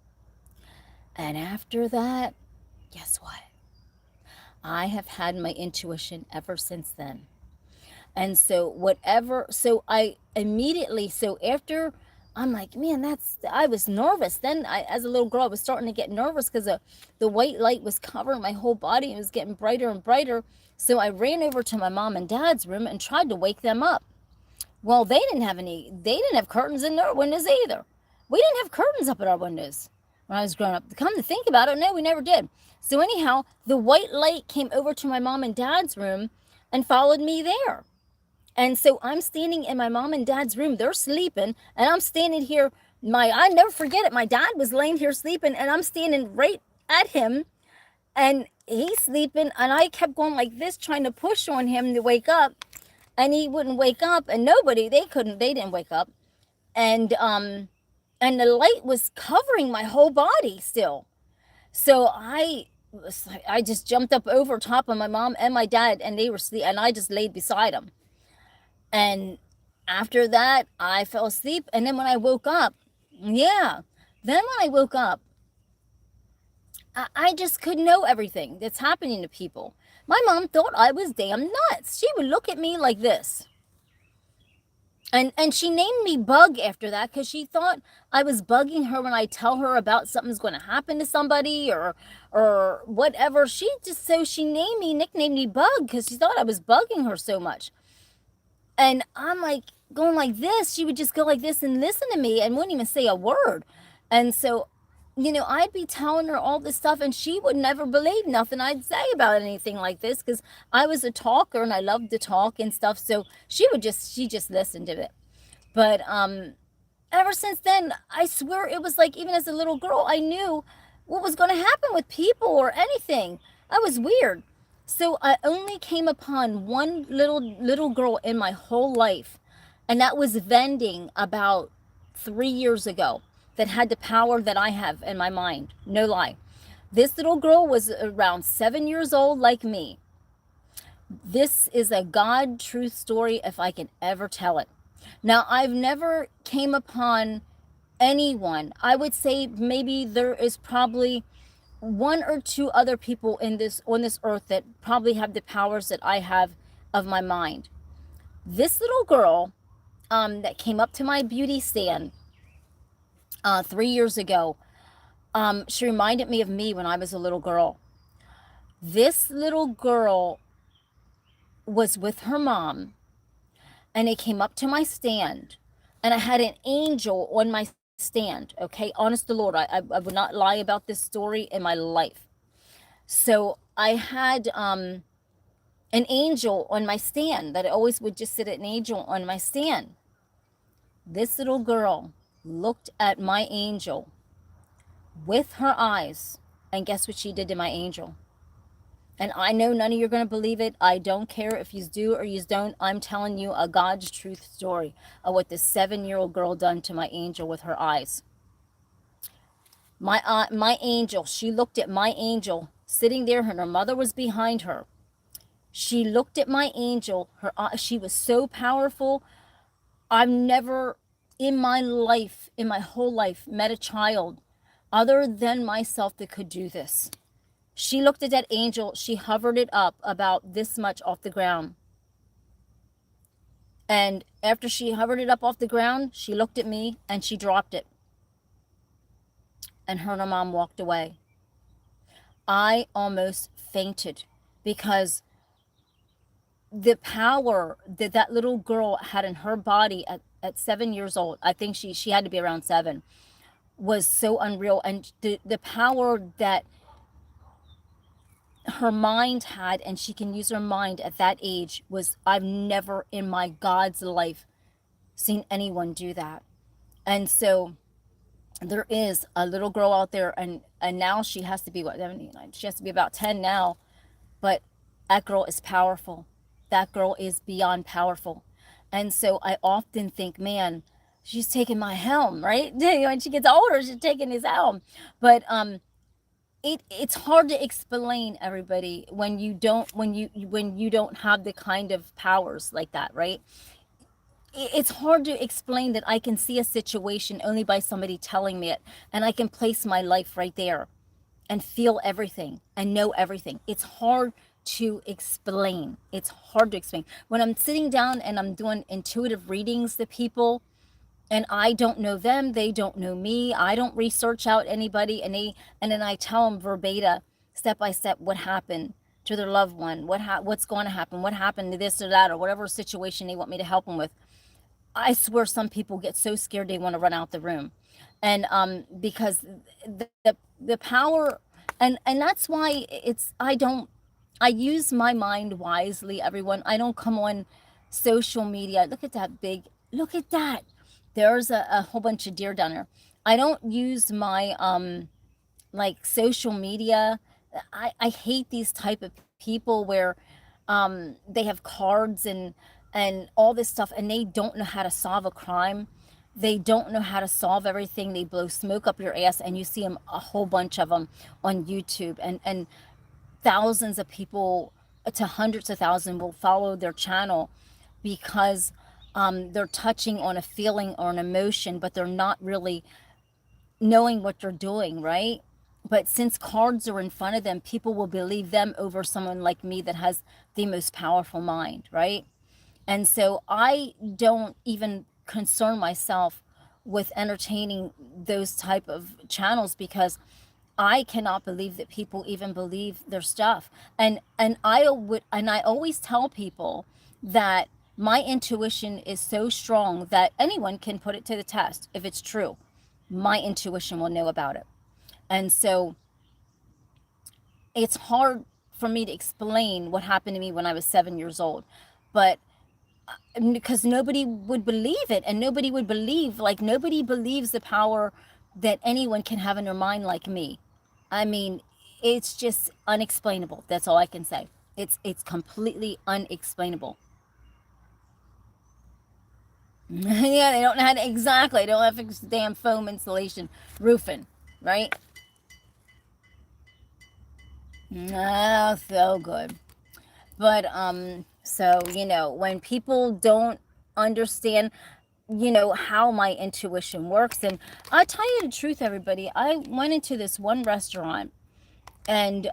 And after that, guess what? I have had my intuition ever since then. And so I immediately, so after, I'm like, man, I was nervous. Then as a little girl, I was starting to get nervous because the white light was covering my whole body. It was getting brighter and brighter. So I ran over to my mom and dad's room and tried to wake them up. Well, they didn't have curtains in their windows either. We didn't have curtains up at our windows when I was growing up. Come to think about it, no, we never did. So anyhow, the white light came over to my mom and dad's room and followed me there. And so I'm standing in my mom and dad's room. They're sleeping, and I'm standing here. I never forget it. My dad was laying here sleeping, and I'm standing right at him, and he's sleeping, and I kept going like this, trying to push on him to wake up, and he wouldn't wake up, and they didn't wake up. And the light was covering my whole body still. So I just jumped up over top of my mom and my dad, and they were asleep, and I just laid beside them. And after that, I fell asleep. And then when I woke up, I just could know everything that's happening to people. My mom thought I was damn nuts. She would look at me like this. And she named me Bug after that, because she thought I was bugging her when I tell her about something's going to happen to somebody or whatever. She nicknamed me Bug, because she thought I was bugging her so much. And I'm like going like this. She would just go like this and listen to me and wouldn't even say a word. And so, I'd be telling her all this stuff, and she would never believe nothing I'd say about anything like this, because I was a talker and I loved to talk and stuff. So she just listened to it. But ever since then, I swear it was like, even as a little girl, I knew what was going to happen with people or anything. That was weird. So I only came upon one little girl in my whole life, and that was vending about 3 years ago, that had the power that I have in my mind. No lie. This little girl was around 7 years old, like me. This is a God truth story if I can ever tell it. Now, I've never came upon anyone. I would say maybe there is probably one or two other people in this on this earth that probably have the powers that I have of my mind. This little girl that came up to my beauty stand 3 years ago, she reminded me of me when I was a little girl. This little girl was with her mom, and they came up to my stand, and I had an angel on my stand. Okay, honest to Lord, I would not lie about this story in my life. So I had an angel on my stand, that I always would just sit an angel on my stand. This little girl looked at my angel with her eyes, and guess what she did to my angel? And I know none of you are going to believe it. I don't care if you do or you don't. I'm telling you a God's truth story of what this 7-year-old girl done to my angel with her eyes. My angel, she looked at my angel sitting there, and her mother was behind her. She looked at my angel. She was so powerful. I've never in my life, in my whole life, met a child other than myself that could do this. She looked at that angel. She hovered it up about this much off the ground. And after she hovered it up off the ground, she looked at me and she dropped it. And her and her mom walked away. I almost fainted, because the power that that little girl had in her body at 7 years old, I think she had to be around 7, was so unreal. And the power that her mind had, and she can use her mind at that age, was, I've never in my God's life seen anyone do that. And so there is a little girl out there, and now she has to be, what, 79? She has to be about 10 now, but that girl is powerful. That girl is beyond powerful. And so I often think, man, she's taking my helm, right? When she gets older, she's taking his helm. But it's hard to explain, everybody, when you don't have the kind of powers like that, right? It's hard to explain that I can see a situation only by somebody telling me it, and I can place my life right there and feel everything and know everything. It's hard to explain. It's hard to explain. When I'm sitting down and I'm doing intuitive readings to people, and I don't know them, they don't know me, I don't research out anybody, and then I tell them verbatim, step by step, what happened to their loved one, what's going to happen, what happened to this or that, or whatever situation they want me to help them with. I swear some people get so scared they want to run out the room. And because the power, and that's why I use my mind wisely, everyone. I don't come on social media. Look at that look at that. There's a whole bunch of deer down there. I don't use my like social media. I hate these type of people where they have cards and all this stuff, and they don't know how to solve a crime. They don't know how to solve everything. They blow smoke up your ass, and you see them, a whole bunch of them on YouTube, and thousands of people to hundreds of thousands will follow their channel because they're touching on a feeling or an emotion, but they're not really knowing what they're doing, right? But since cards are in front of them, people will believe them over someone like me that has the most powerful mind, right? And so I don't even concern myself with entertaining those type of channels, because I cannot believe that people even believe their stuff. And I always tell people that my intuition is so strong that anyone can put it to the test. If it's true, my intuition will know about it. And so it's hard for me to explain what happened to me when I was 7 years old, but because nobody would believe it, and nobody would believe, like, nobody believes the power that anyone can have in their mind like me. I mean, it's just unexplainable. That's all I can say. It's completely unexplainable. Yeah, they don't know how to, exactly, they don't have fix damn foam insulation roofing, right? Oh, so good. But so you know, when people don't understand, you know, how my intuition works, and I'll tell you the truth, everybody, I went into this one restaurant, and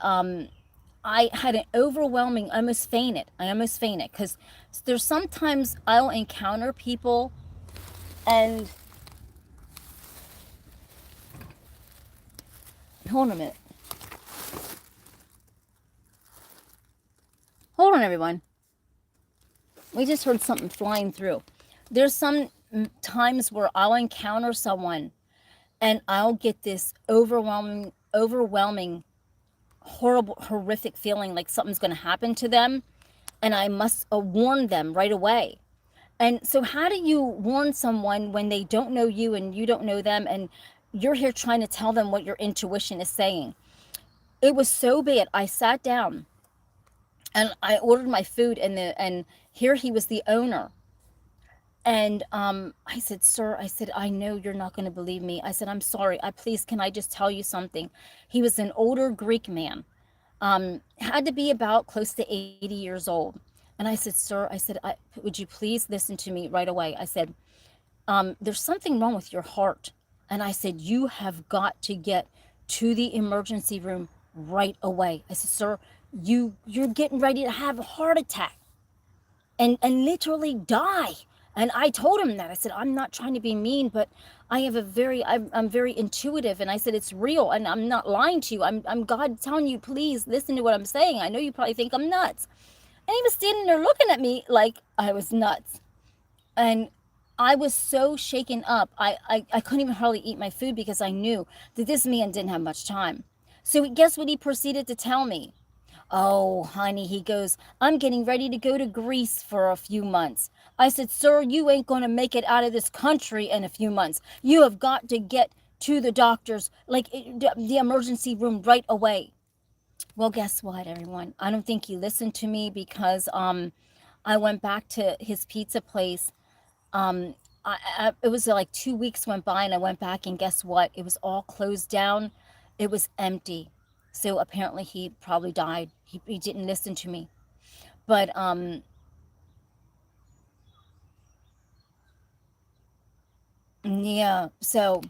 I had an overwhelming, I almost fainted, because there's sometimes I'll encounter people, and hold on a minute, hold on everyone, we just heard something flying through. There's some times where I'll encounter someone and I'll get this overwhelming, horrible, horrific feeling like something's going to happen to them, and I must warn them right away. And so how do you warn someone when they don't know you and you don't know them, and you're here trying to tell them what your intuition is saying? It was so bad. I sat down and I ordered my food, and here he was, the owner. And I said, sir, I said, I know you're not going to believe me. I said, I'm sorry. Please, can I just tell you something? He was an older Greek man, had to be about close to 80 years old. And I said, sir, I said, would you please listen to me right away? I said, there's something wrong with your heart. And I said, you have got to get to the emergency room right away. I said, sir, you're getting ready to have a heart attack and literally die. And I told him that. I said, I'm not trying to be mean, but I have I'm very intuitive. And I said, it's real. And I'm not lying to you. I'm God telling you, please listen to what I'm saying. I know you probably think I'm nuts. And he was standing there looking at me like I was nuts. And I was so shaken up. I couldn't even hardly eat my food because I knew that this man didn't have much time. So guess what he proceeded to tell me? Oh, honey, he goes, I'm getting ready to go to Greece for a few months. I said, sir, you ain't going to make it out of this country in a few months. You have got to get to the doctors, like the emergency room right away. Well, guess what, everyone? I don't think he listened to me because I went back to his pizza place. It was like 2 weeks went by and I went back, and guess what? It was all closed down. It was empty. So apparently he probably died. He didn't listen to me. But yeah, so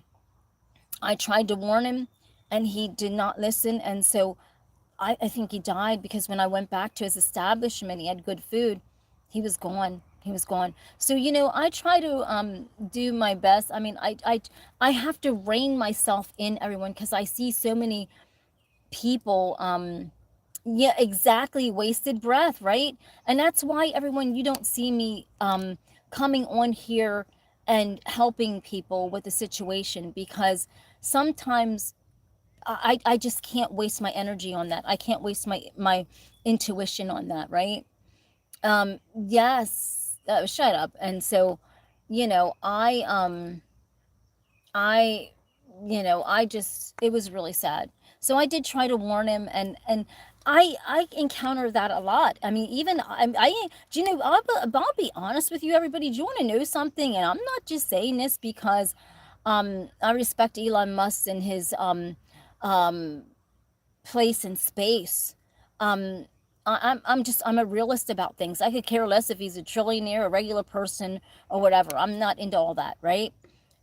I tried to warn him and he did not listen. And so I think he died because when I went back to his establishment, he had good food. He was gone. He was gone. So, you know, I try to do my best. I mean, I have to rein myself in, everyone, because I see so many people, yeah, exactly, wasted breath, right? And that's why, everyone, you don't see me coming on here and helping people with the situation, because sometimes I just can't waste my energy on that. I can't waste my intuition on that, right? Yes, shut up. And so, you know, I I just, it was really sad. So I did try to warn him, and I encounter that a lot. I mean, even do you know, I'll be honest with you, everybody. Do you want to know something? And I'm not just saying this because I respect Elon Musk and his um place in space. I'm a realist about things. I could care less if he's a trillionaire, a regular person, or whatever. I'm not into all that, right?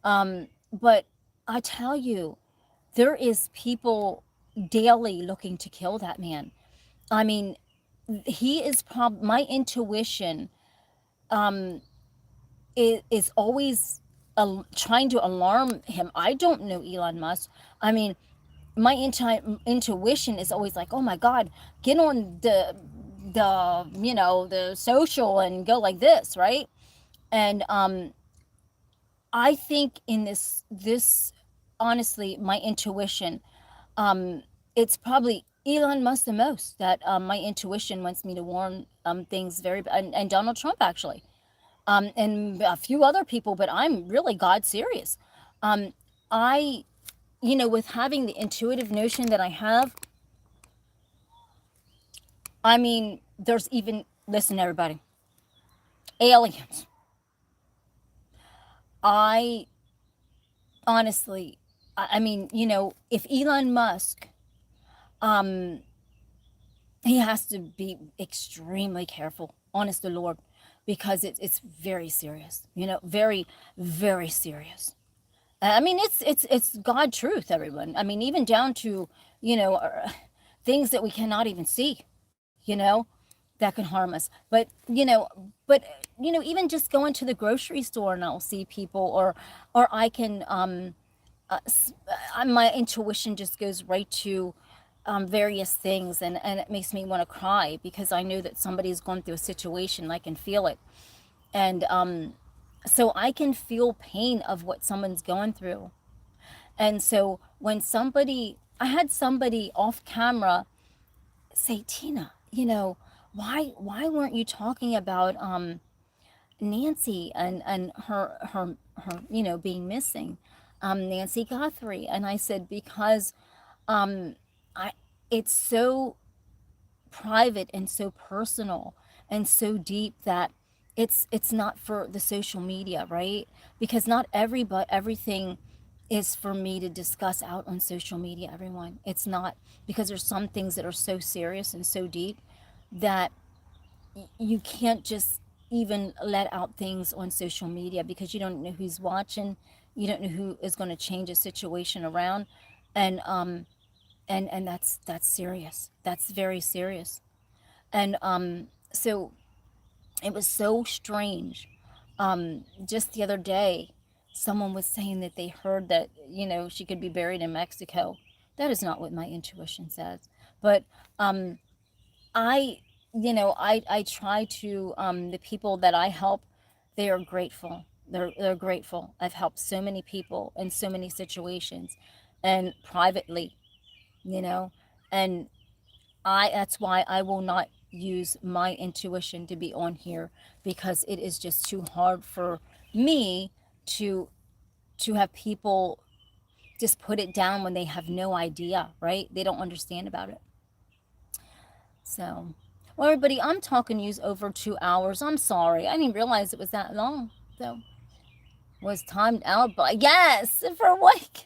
But I tell you, there is people daily looking to kill that man. I mean, he is my intuition is always trying to alarm him. I don't know Elon Musk. I mean, my intuition is always like, oh my God, get on the social and go like this, right? And I think in this honestly, my intuition, it's probably Elon Musk the most that my intuition wants me to warn things very, and Donald Trump actually, and a few other people, but I'm really God serious. I, with having the intuitive notion that I have, I mean, there's even, listen, everybody, aliens. I honestly, I mean, you know, if Elon Musk, um, he has to be extremely careful, honest to Lord, because it's very serious, you know, very, very serious. I mean, it's God truth, everyone. I mean, even down to, you know, things that we cannot even see, you know, that can harm us. But you know, even just going to the grocery store and I'll see people, or I can my intuition just goes right to various things, and it makes me want to cry because I know that somebody's going through a situation. I can feel it, and so I can feel pain of what someone's going through. And so when somebody, I had somebody off camera say, Tina, you know, why weren't you talking about Nancy and her you know, being missing, Nancy Guthrie? And I said, because um I it's so private and so personal and so deep that it's not for the social media, right? Because not everything is for me to discuss out on social media, everyone. It's not, because there's some things that are so serious and so deep that you can't just even let out things on social media, because you don't know who's watching, you don't know who is going to change a situation around. And and that's serious, that's very serious. And so it was so strange. Just the other day, someone was saying that they heard that, you know, she could be buried in Mexico. That is not what my intuition says. But um, I, you know, I try to, the people that I help, they are grateful. They're grateful. I've helped so many people in so many situations, and privately, you know, and that's why I will not use my intuition to be on here, because it is just too hard for me to have people just put it down when they have no idea, right? They don't understand about it. So, well, everybody, I'm talking to you over 2 hours. I'm sorry. I didn't realize it was that long. So, was timed out, but yes, for a week.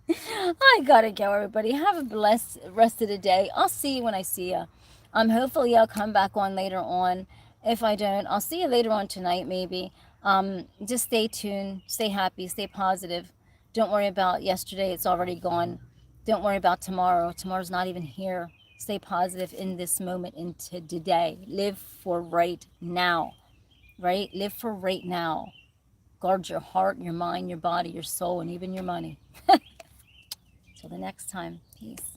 I gotta go, everybody. Have a blessed rest of the day. I'll see you when I see you. Hopefully I'll come back on later on. If I don't, I'll see you later on tonight, maybe. Just stay tuned, stay happy, stay positive. Don't worry about yesterday, it's already gone. Don't worry about tomorrow. Tomorrow's not even here. Stay positive in this moment, into today. Live for right now, right? Live for right now. Guard your heart, your mind, your body, your soul, and even your money. Till the next time, peace.